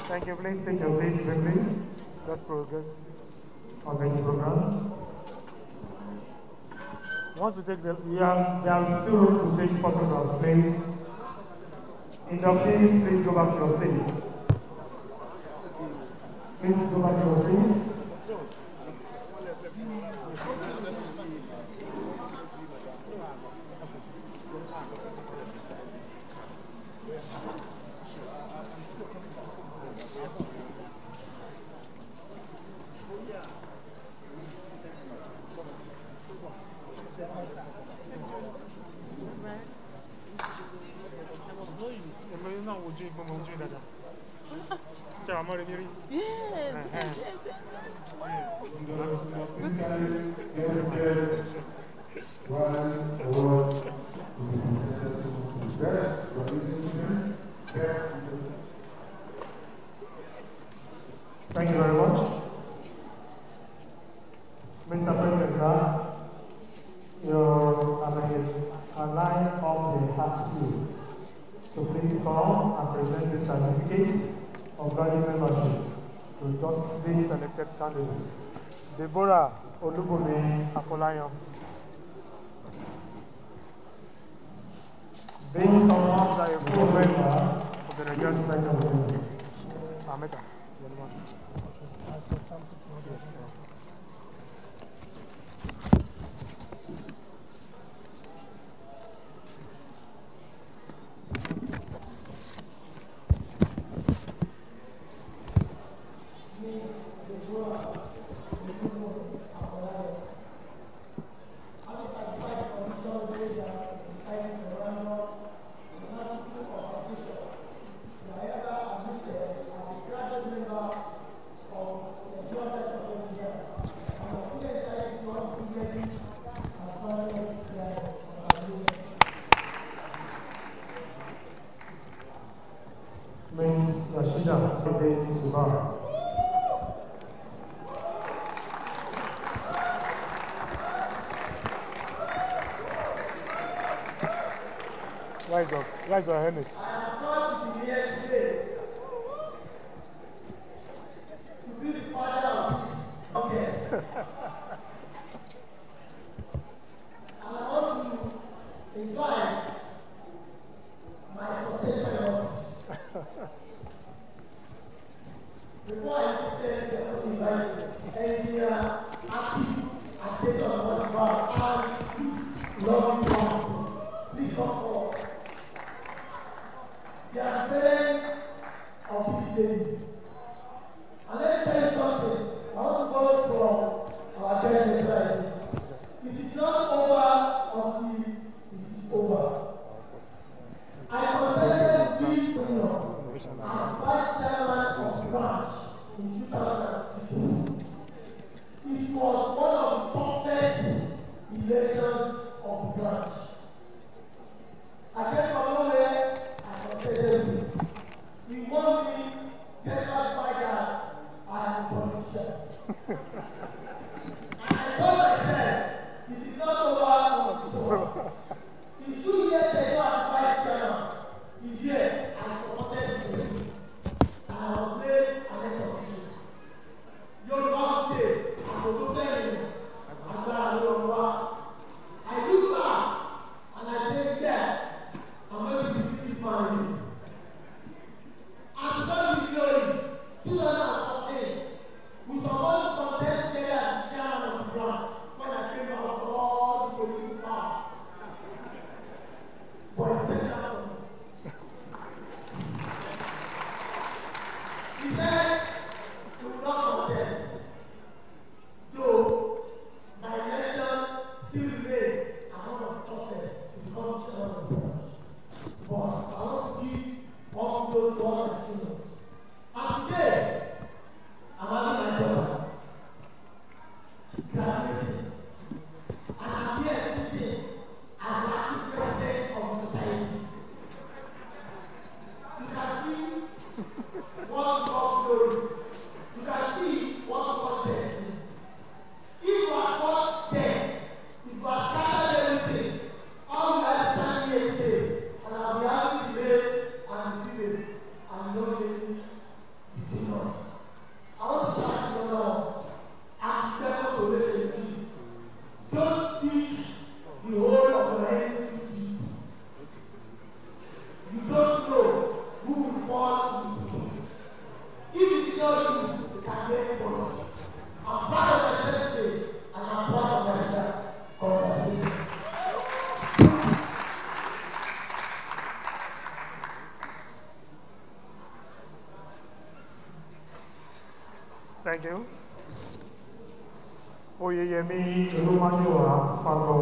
Thank you. Please take your seat quickly. Let's progress on this program. Once you take the, there are still room to take photographs, please. Inductees, please go back to your seat. Please go back to your seat. Thank you very much. Mr. President, sir, your line up the ask you. So please come and present the certificate of graduate membership to just this selected candidate. Deborah Olubumi Afolayan. This confirms that a full member of the Nigerian Society of Women. Ameta. Rise your helmet. I am proud to be here today to be the father of this okay. And I want to invite my successor in office. Before I say the first invite engineer, active, and take on one bar, and please love you all. Please come forward. The parents of this day. And let me tell you something. I want to borrow from our guest lecturer. It is not over until it is over. I contested this senior as vice chairman of branch in 2006. It was one of the toughest elections of the branch. I came from nowhere. We want me despite my that I am a politician. And I told myself, it is not over until it's over. It's 2 years ago as vice chairman. This year, I supported the team. And I was made an exhibition. Your mouth said, I will go tell you. I look back and I said, yes, I'm going to defeat this man. And because we know it, 2014, we supposed to contest together as the chairman of the branch when I came out of all the political power. But it's taken out of me. He said, we will not contest. Though, my election still remains as one of the toughest to become chairman of the branch. But I want to give all those to all my seniors. And today, I'm having my daughter graduating. And I'm here sitting as the active president of the society. You can see what God glory. You can see what God bless me. If you are not there, if you are scattered everything, all you are standing here today, and I'll be happy to live and feel it, and know it between us. I want to challenge you all as careful to listen to you. Don't dig the hole of your enemy too deep. You don't know who will fall into this. If it is not you, it can be anybody. I'm proud of myself today, and I'm proud of myself. Congratulations. Thank you. Oyeyemi Olumayowa Fagbo.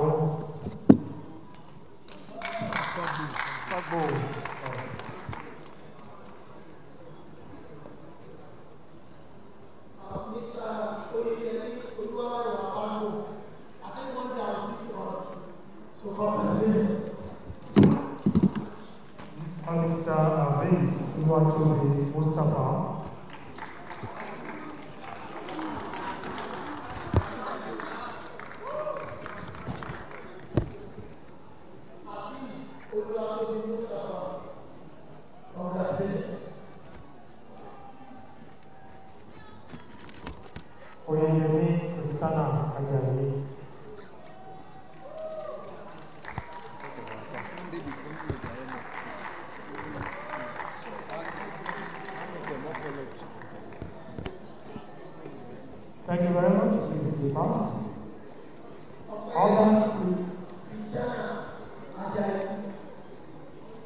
Oyinlola Ajayi. Thank you very much. Please be passed. Others, please.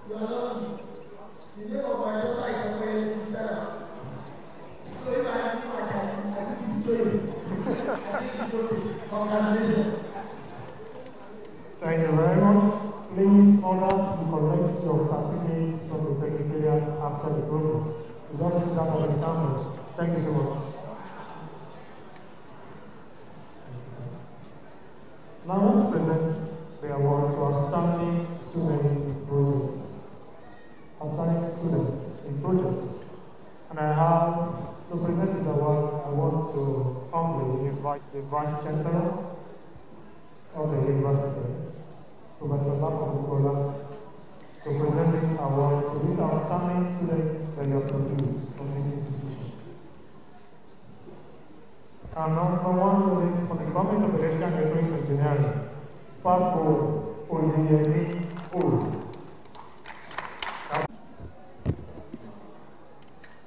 You are lucky. The name of my daughter is Christiana. So if I have my child, I will give it to you. I think it's okay. Congratulations. Thank you very much. Please, others, you collect your certificates from the Secretariat after the program. You just use that as a sample. Thank you so much. Now I want to present the award for outstanding students in projects. Outstanding students in projects. And I have to present this award, I want to humbly invite the Vice Chancellor of the University, Professor Olagunsoye, to present this award to these outstanding students that you have produced from this institution. And number one list for the Department of Electrical and Electronics Engineering, Fabo Oyinlola.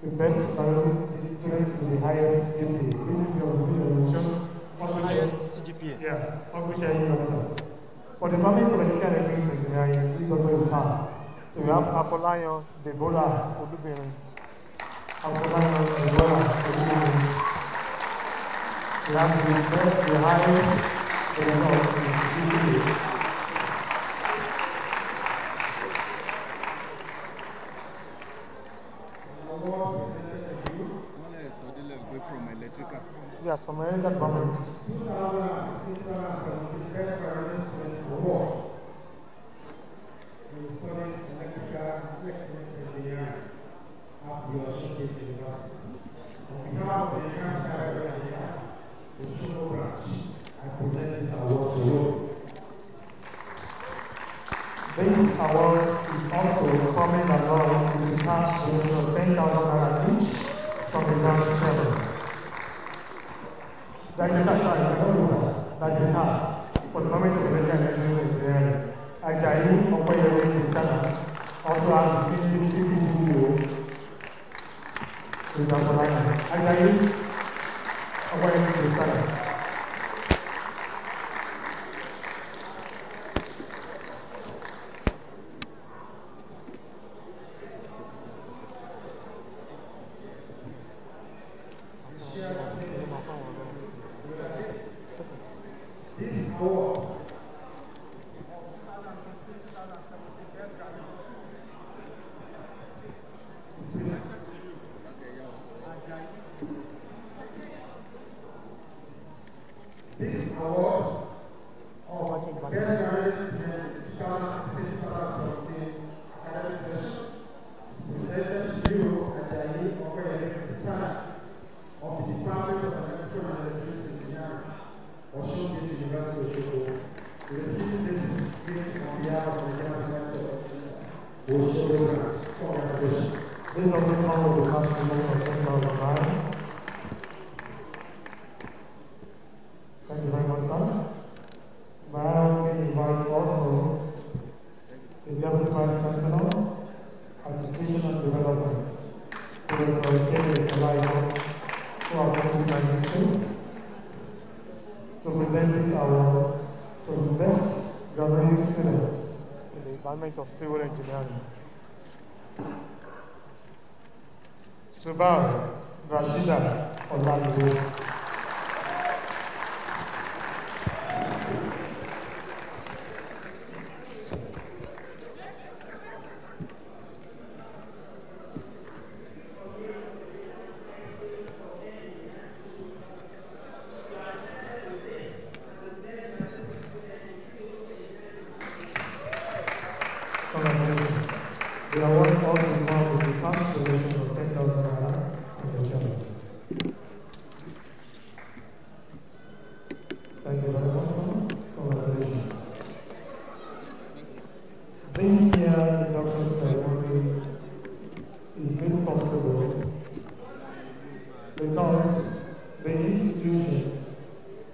The best student with the highest GPA. This is your evaluation. Highest CGPA. Yeah, for the Department of Electrical and Electronics Engineering, this is also a term. So we have Apolayo, Deborah, Olubirin. Apolayo, Deborah, Olubirin. We have the best, the highest, the GPA. From electrical. Yes, from electrical department. 2016-2017 Best Foreign Student Award. We studied electrical engineering at the Osun University. On behalf of the Nigerian Osogbo branch, I present this award to you. This award is also coming along with a cash donation of 10,000 naira each from the branch chairman. That's the tax, that's the tax for the Department of Electrical and Electronics Engineering. Ajayi Okoyele Christiana also has the CGPA with Apolayo. Ajayi Okoyele Christiana. This award of Best Graduates in 2016-2017 academic session is presented to you, Adebayo of the Department of Electrical and Electronics Engineering, Osun University, Osogbo. Receiving this gift on behalf of the General Osogbo branch. Congratulations. This also comes with a cash donation of 10,000 naira. Thank you very much, sir. Now we invite also the Deputy Vice Chancellor, Administration and Development, Professor Adebayo, who are also graduating, to present this award to the best graduate student in the Department of Civil Engineering. Subar Rashida Olagunsoye. The award also comes with a cash donation of 10,000 naira from the chairman.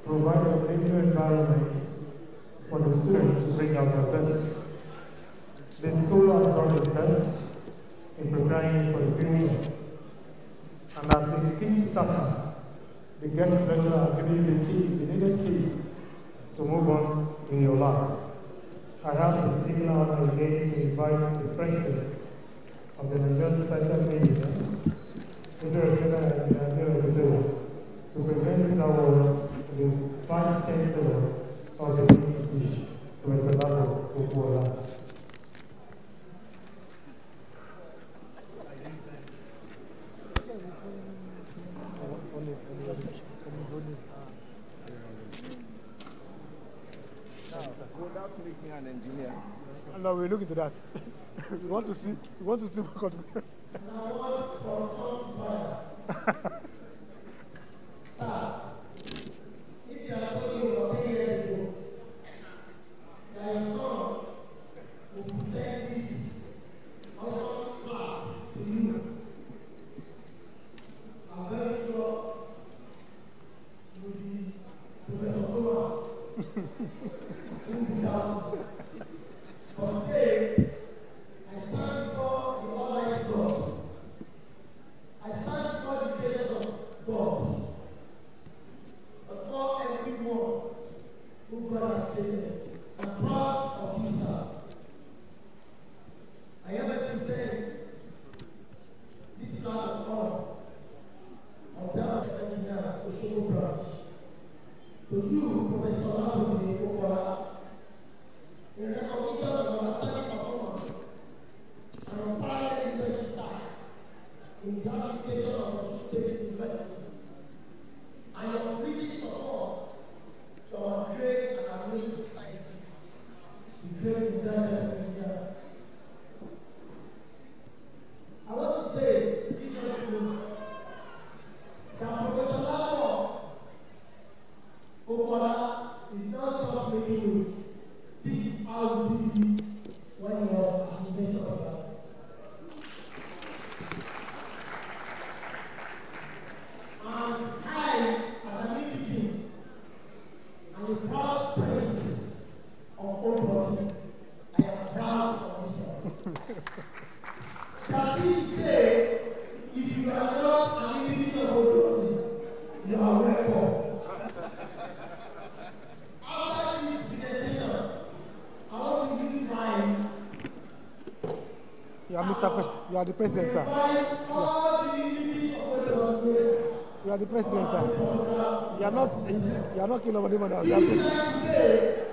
provide a living environment for the students to bring out their best. The school has done its best in preparing for the future. And as a key starter, the guest lecturer has given you the key, the needed key to move on in your life. I have the similar honor again to invite the president of the Nigerian Society of Engineers, Adebayo, to present this award to the Vice Chancellor of the institution, Professor Olagunsoye. Would that make me an engineer? No, we're looking to that. we want to see more contribution. If you are talking about 10 years ago, that your son will present this awesome class to you, I'm very sure you will be Professor Thomas. But today, I stand before the Almighty God. I stand before the creation of God. Before everyone who God has created. I'm proud of you, sir. I am to present this class of honor on behalf of the engineers, Osogbo branch. To you, Professor Olagunsoye, in recognition of your outstanding performance and your parallel leadership style in the application of Osun State University, and your British support to our great and amazing society, the great Nigerian engineers. I want to say, this gentleman, that Professor Olagunsoye is not just making news. This is how you did it when you were at the nation of God. And I, as an individual, and a proud prince of Old Boston, I am proud of myself. That is to say, if you are not an individual of Old Boston, you are welcome. After this presentation, I want to use my. You are Mr. President. You are the president, sir. You are the president, sir. You are not king of anyone else. You are president.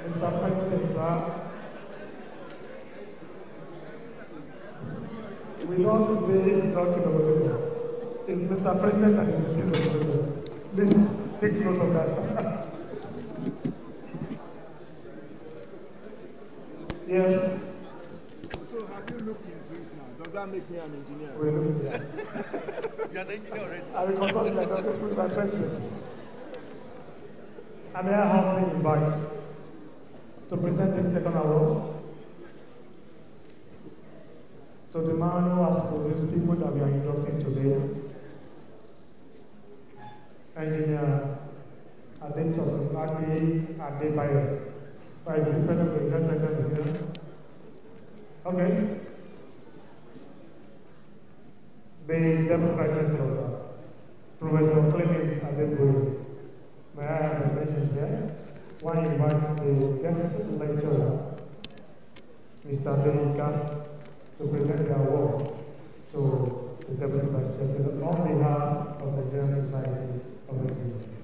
Mr. President, sir, with us today is not King of Olympic. It's Mr. President and his vice. Please take note of that, sir. Yes. So have you looked into it now? Does that make me an engineer? We're looking into that. You're an engineer already, sir. I will consult with my president. And may I humbly invite to present this second award to the man who has produced people that we are inducting today, Engineer Adebayo, who is the fellow of the Nigerian Society of Engineers. Okay. The Deputy Vice Chancellor, sir, Professor Clement Adebayo. May I have attention here? One invites the guest lecturer, Mr. ADEYINKA, to present the award to the Deputy Vice Chancellor on behalf of the Nigerian Society of Engineers.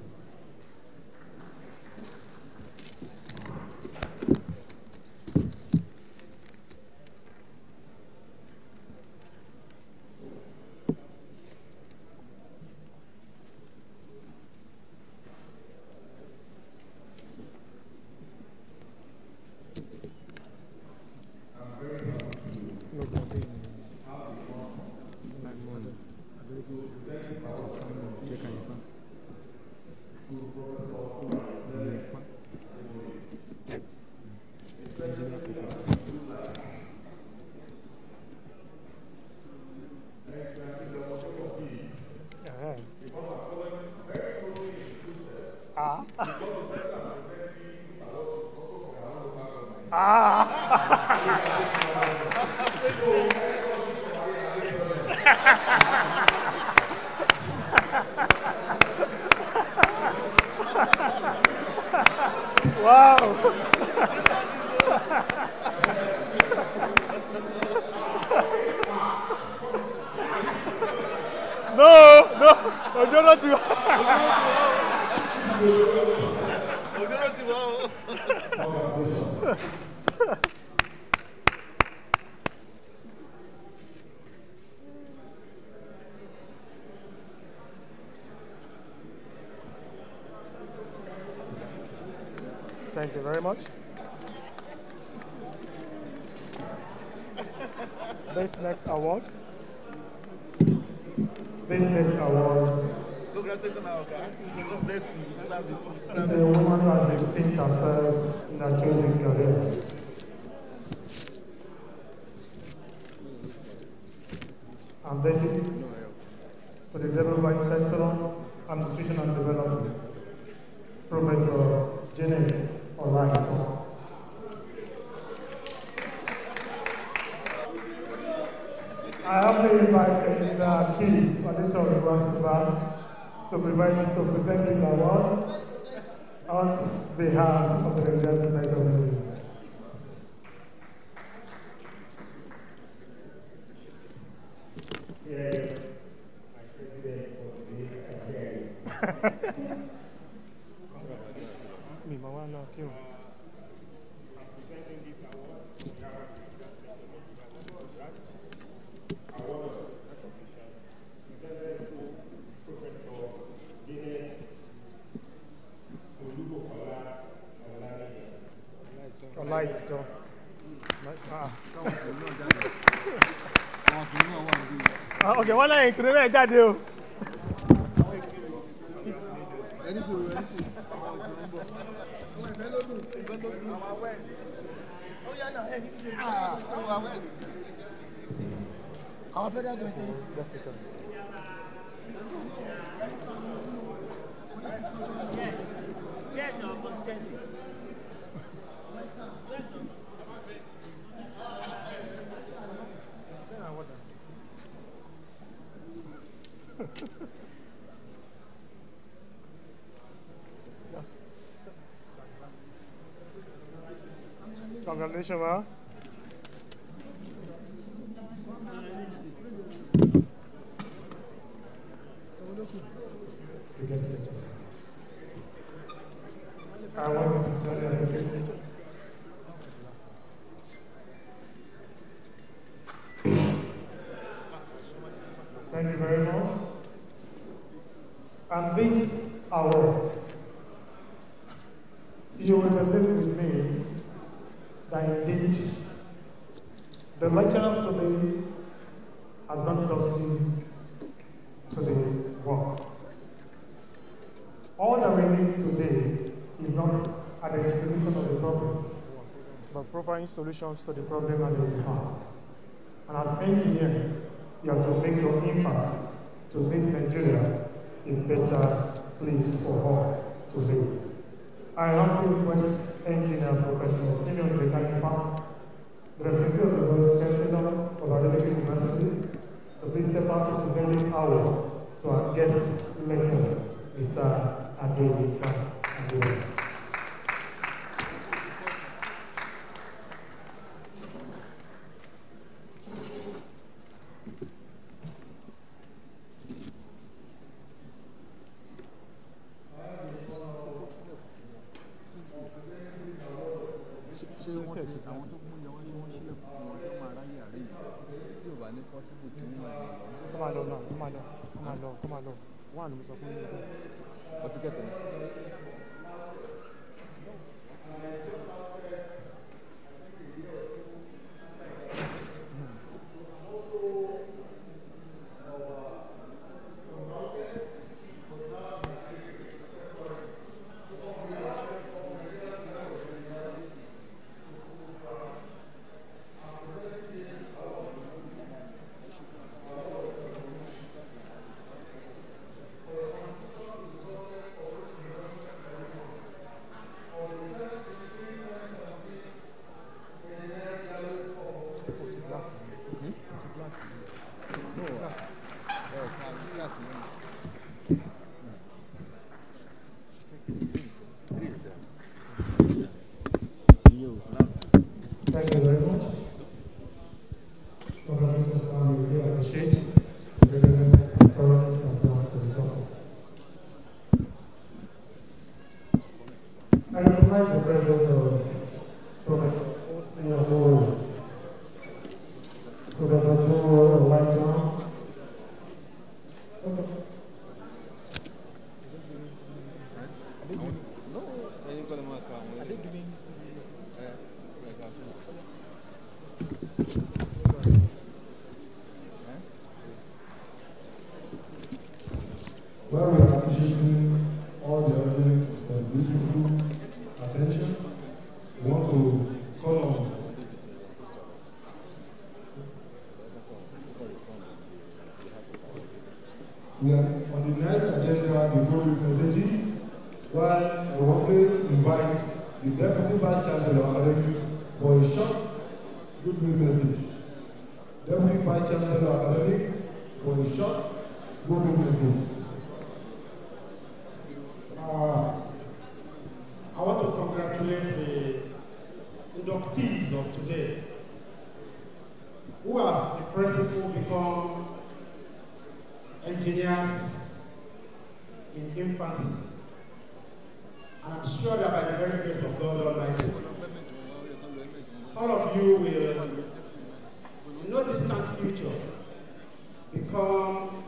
Wow. No, majority. Thank you very much. This next award. Congratulations, Oga. God bless you. Is a woman who has distinguished herself in her chosen career. And this is to the Deputy Vice Chancellor, Administration and Development, Professor Janet Olagunsoye. I humbly invite Engineer Chief Auditorium to present this award on behalf of the Nigerian Society of Engineers. Yeah, my president for the So, okay, one line included that deal. Our federal countries. That's the term. Yes, your constituency. Congratulations, man. I want to sincerely thank you very much. And this award, you will believe with me that indeed the lecturer today has done justice to the work. All that we need today is not identification of the problem, but providing solutions to the problem at its heart. And as engineers, you have to make your impact to make Nigeria a better place for all to live. I humbly request Engineer Professor Simeon Adebayo, the representative of the Vice Chancellor of Adebayo University, to please step out to present this award to our guest lecturer, Mr. ADEYINKA. Come on. One, Mr. What to get them? recognize the presence of Professor Osun, Professor Oyinlola. Well, we are appreciating all the audience for beautiful attention. We want to call on we are on the next agenda, the good messages, while I want to invite the Deputy Vice Chancellor of Academics for a short good message. Deputy Vice Chancellor of Academics for a short good message. I want to congratulate the inductees of today who have in principle become engineers in infancy. And I'm sure that by the very grace of God Almighty, all of you will, in no distant future, become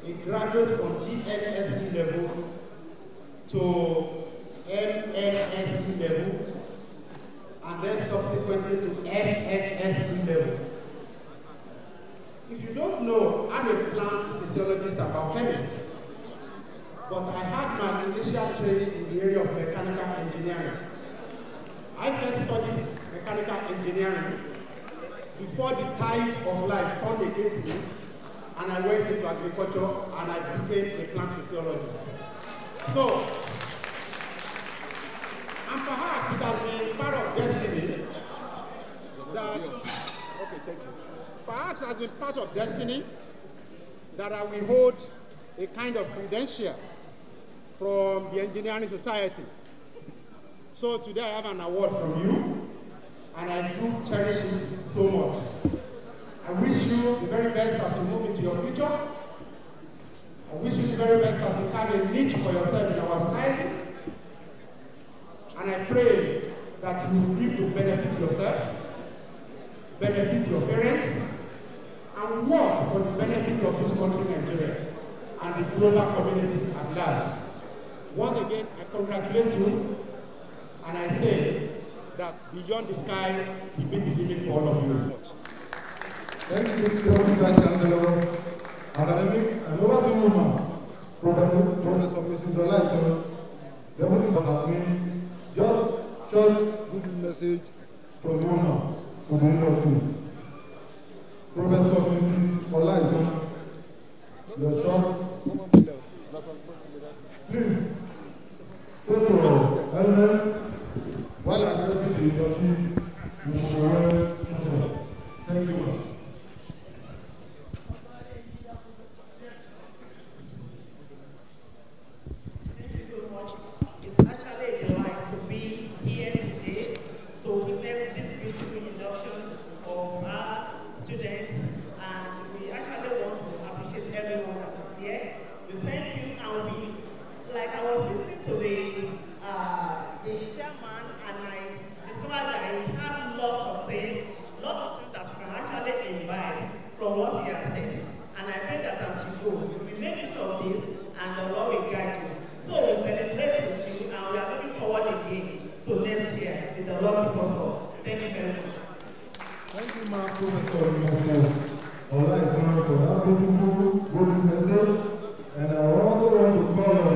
a graduate from GNSE level to MNSE level, and then subsequently to FNSE level. If you don't know, I'm a plant physiologist and biochemist, but I had my initial training in the area of mechanical engineering. I first studied mechanical engineering before the tide of life turned against me, and I went into agriculture and I became a plant physiologist. So, and perhaps it has been part of destiny that, perhaps it has been part of destiny that I will hold a kind of credential from the engineering society. So today I have an award from you, and I do cherish it so much. I wish you the very best as you move into your future. I wish you the very best as you have a niche for yourself in our society. And I pray that you will live to benefit yourself, benefit your parents, and work for the benefit of this country, Nigeria, and the global community at large. Once again, I congratulate you, and I say that beyond the sky will be the limit for all of you. Thank you, Deputy Vice Chancellor, Academics, and over to you now, Professor Mrs. Olagunsoye, Deputy Vice just short good message from you now to the end of this. Professor Mrs. Olagunsoye, your short. Please, take your helmets while addressing the inductees. You should be well seated. Thank you. Students, and we actually want to appreciate everyone that is here. We thank you, and we, like I was listening to the chairman, and I discovered that he had lots of things that you can actually imbibe from what he has said. And I pray that as you go, you will make use of this, and the Lord will guide you. So we celebrate with you, and we are looking forward again to next year with the Lord because of. Thank you very much. Thank you, Mark, Professor Mrs. Olagunsoye, for that beautiful good message. And I also want to call on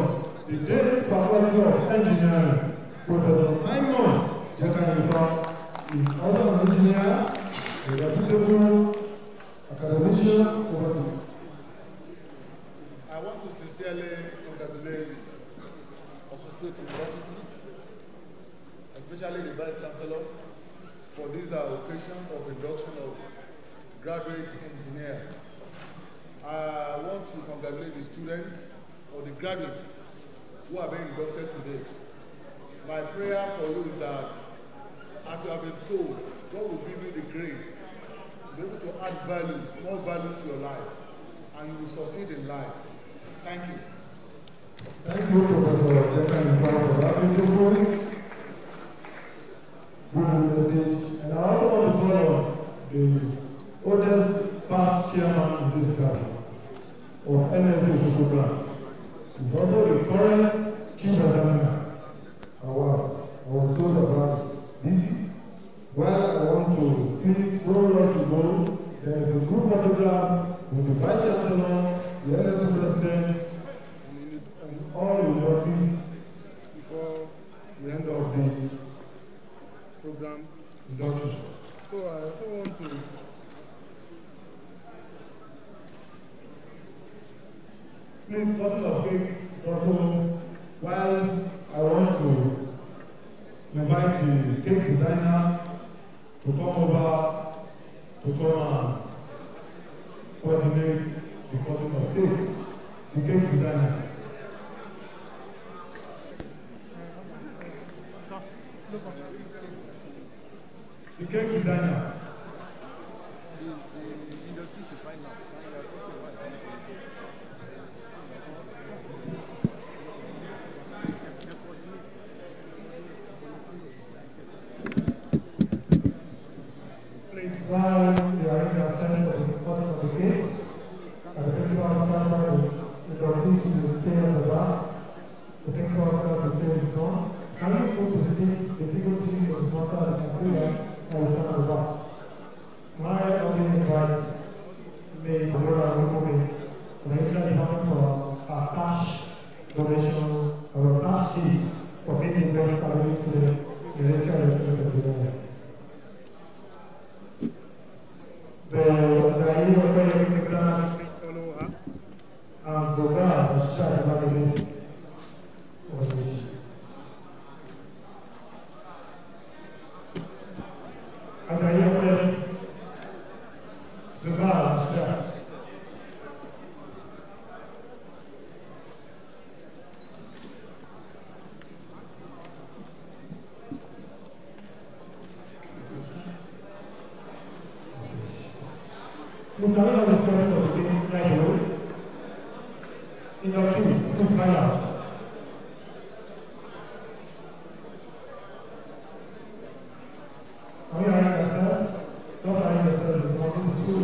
the Dean Faculty of Engineering, Professor Simon Jekanifa. He's also an engineer, a reputable academician. Over to you. I want to sincerely congratulate Osun State University, especially the Vice Chancellor, for this occasion of induction of graduate engineers. I want to congratulate the students or the graduates who are being inducted today. My prayer for you is that, as you have been told, God will give you the grace to be able to add values, more value to your life, and you will succeed in life. Thank you. Thank you, Professor Jekanifa, for that beautiful NSO program. He's also the current chief examiner. Wow, I was told about this. Well, I want to please don't rush to go. There is a group photograph with the Vice Chancellor, the NSO President, and all the notice before the end of this program induction. So I also want to please, bottle of cake is also, while I want to invite the cake designer to come over to come and coordinate the cutting of cake. The cake designer. The cake designer. Please, while you are in the center of the cutting of the cake, the principal officers the doctors will stay at the back, the principal officers will stay in front. Can you put the seat, the single seat of the master and concealer, and will stand at the back? My only invite Ms. Aurora Rumobe, the Regional Department for our cash donation, our cash gift for being the best academic student in the Regional University of Nigeria. The Adebayo Christian, please follow her. And Zoga, the Shah, the Adebayo, Zoga, the Shah. Mr. Olagunsoye, the president of the meeting, right away. Induction, please find out. Are you arranging yourself? Just arrange yourself. You want to do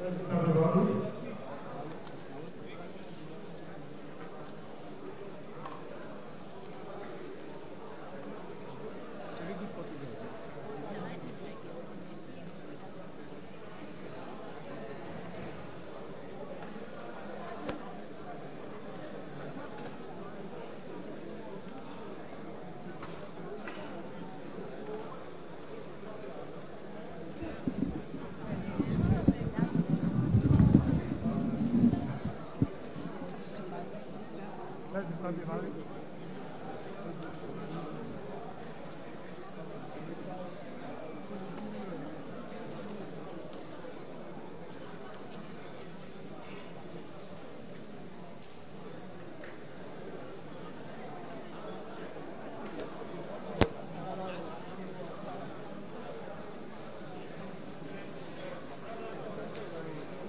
let's start about it.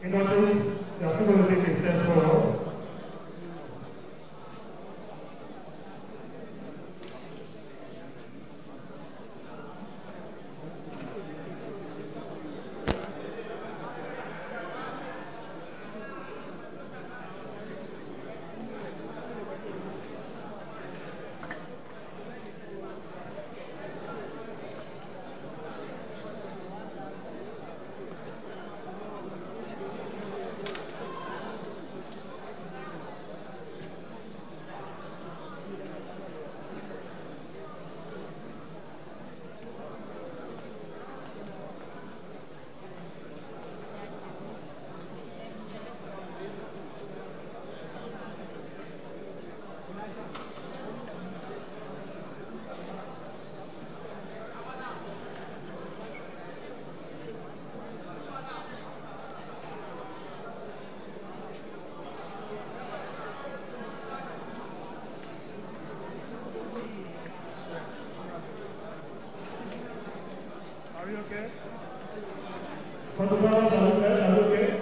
In that case, you are still going to take a step forward. Photographers, are you okay?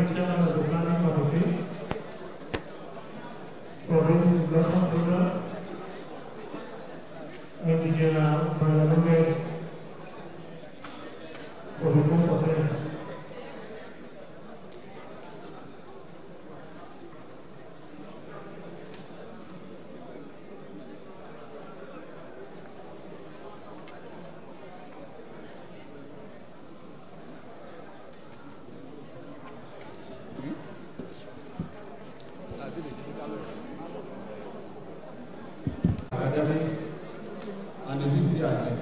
the chairman of the planning committee for this induction program, Engineer Oyinlola, for the full attendance. Academics and the VCI.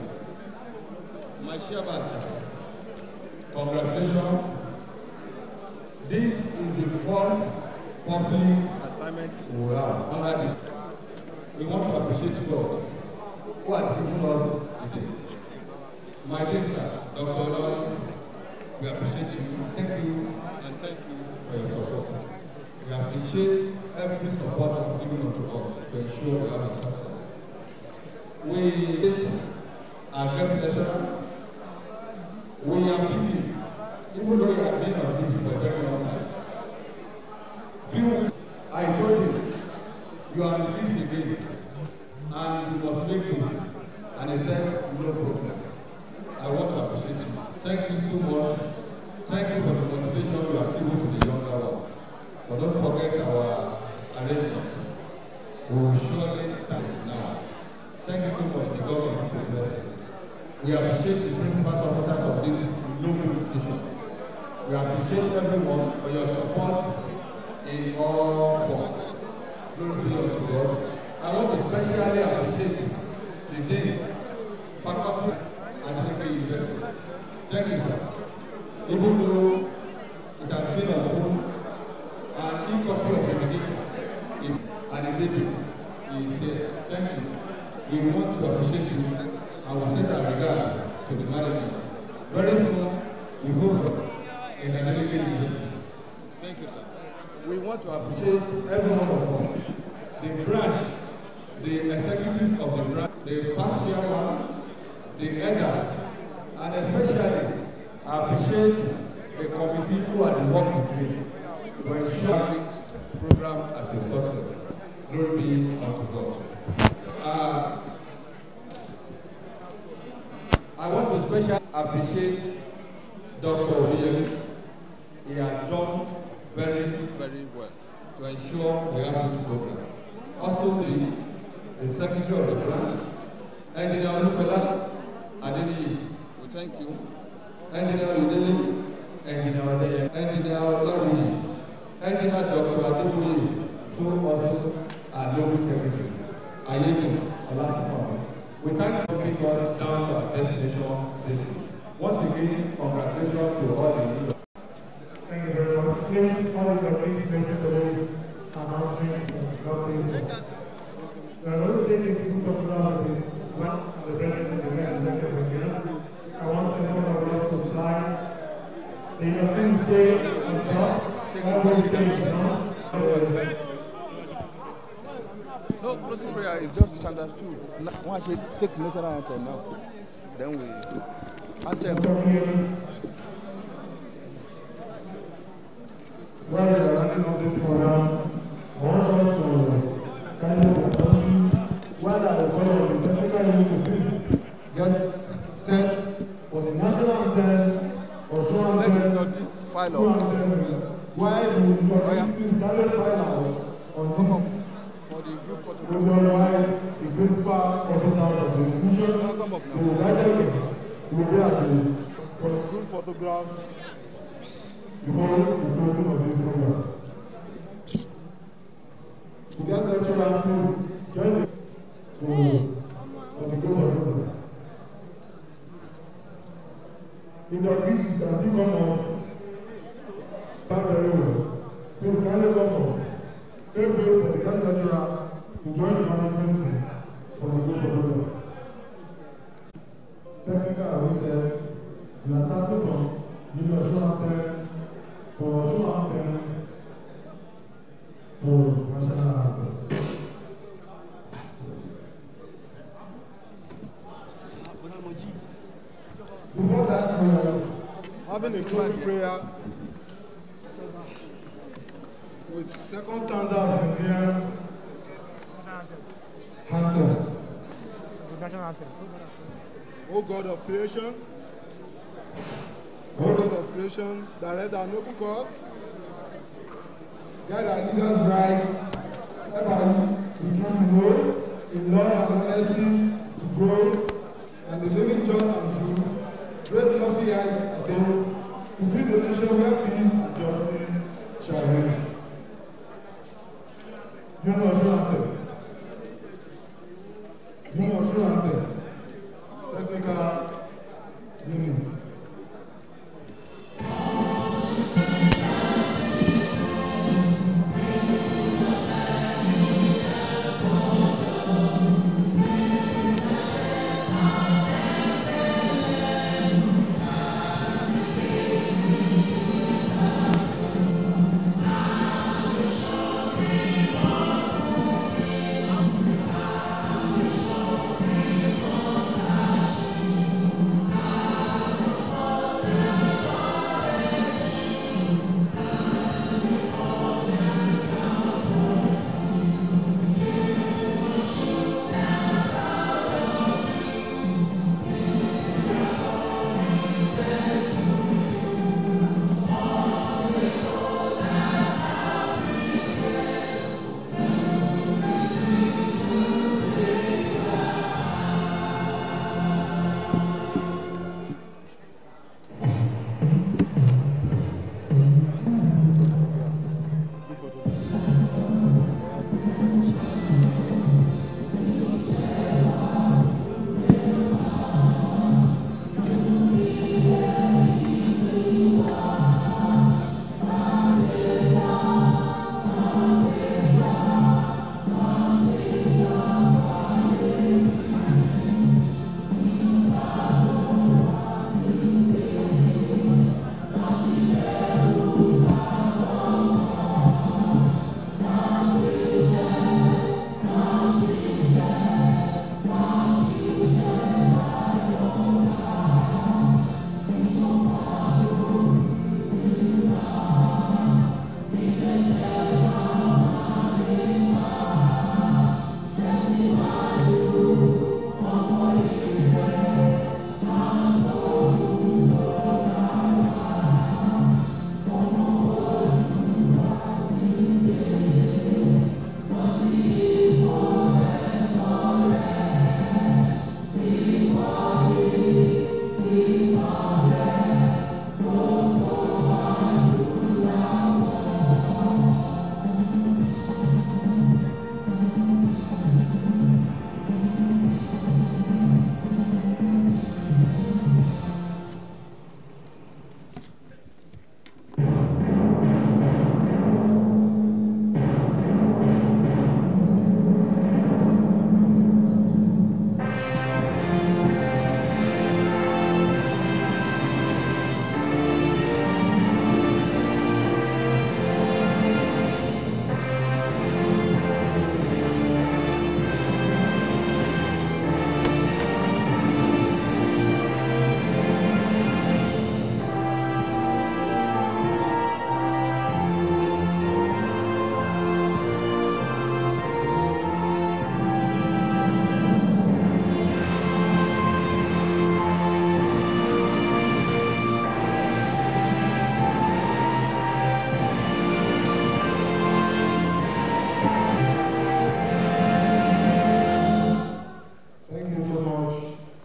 My chairman, congratulations. This is the first public assignment we have under this. We want to appreciate God who has given us today. My dear sir, Dr. Olagunsoye, we appreciate you. Thank you and thank you for your support. We appreciate every support that you given unto us to ensure we have a success. We are guest lecturer. We are people, even though we have been on this for a very long time. Few weeks, I told him, you are on the list again, and you must make this. And he said, no problem. I want to appreciate you. Thank you so much. Thank you for the motivation you have given to the younger one. But don't forget our arrangement. We will surely start now. Thank you so much. The government will bless you. We appreciate the principal officers of this local institution. We appreciate everyone for your support in all forms. Glory be unto God. I want to especially appreciate the dean, faculty, and Adebayo University. Thank you, sir. Even though it has been on home, an e-copy of invitation and a debut, he said, thank you. We want to appreciate you and we send our regard to the management. Very soon, we hope in Adebayo University. Thank you, sir. We want to appreciate every one of us, the branch, the executive of the branch, the past year one, the elders, and especially I appreciate the committee who had worked with me to ensure this program as a success. Glory be unto God. I want to especially appreciate Dr. Oyinlola. He has done very, very well to ensure we have this program. Also, the secretary of the branch, Engineer Oyinlola, Adebayo, we thank you. Engineer Fidelity, Engineer Adebayo, Engineer Olagunsoye, Engineer Dr. Adebayo, so also our local secretary, Oyinlola. We thank you for taking us down to our destination safely. Once again, congratulations to all the. Thank you very much. Please, all the please listen to this announcement and nothing. We are going to take a few photographs of the president of the next lecture of the I want everyone of us to fly. The European stay on top, always stay on top. No, closing prayer is just misunderstood. Once we take the national anthem now, then we anthem. While we are running up this program, I want us to kind of announce while I follow the technical unit to please get set for the national anthem or so anthem. Why do you direct file on this? For the group photo. The principal officers of the institution, the lighter will be at for the group photograph before the closing of this program. The guest lecturer, please join me for the group photograph. In the office, you can see come on. Very well. Please kindly welcome. Let's wait for the guest lecturer to join the management for the group photograph. Technical research, we are starting from Uniosun for Osun to national anthem. Before that, we are having a closing prayer with second stanza of the Nigerian anthem. The national anthem. O God of creation, O God of creation, direct our noble cause, guide our leaders right, help our return to road, in love and honesty, to grow, and the living just and true, great lofty heights attain, to build a nation where peace and justice shall reign. Uniosun anthem. Uniosun anthem. Technical unit.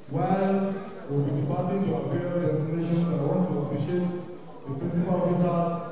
While we'll be departing to our various destinations, I want to appreciate the principal officers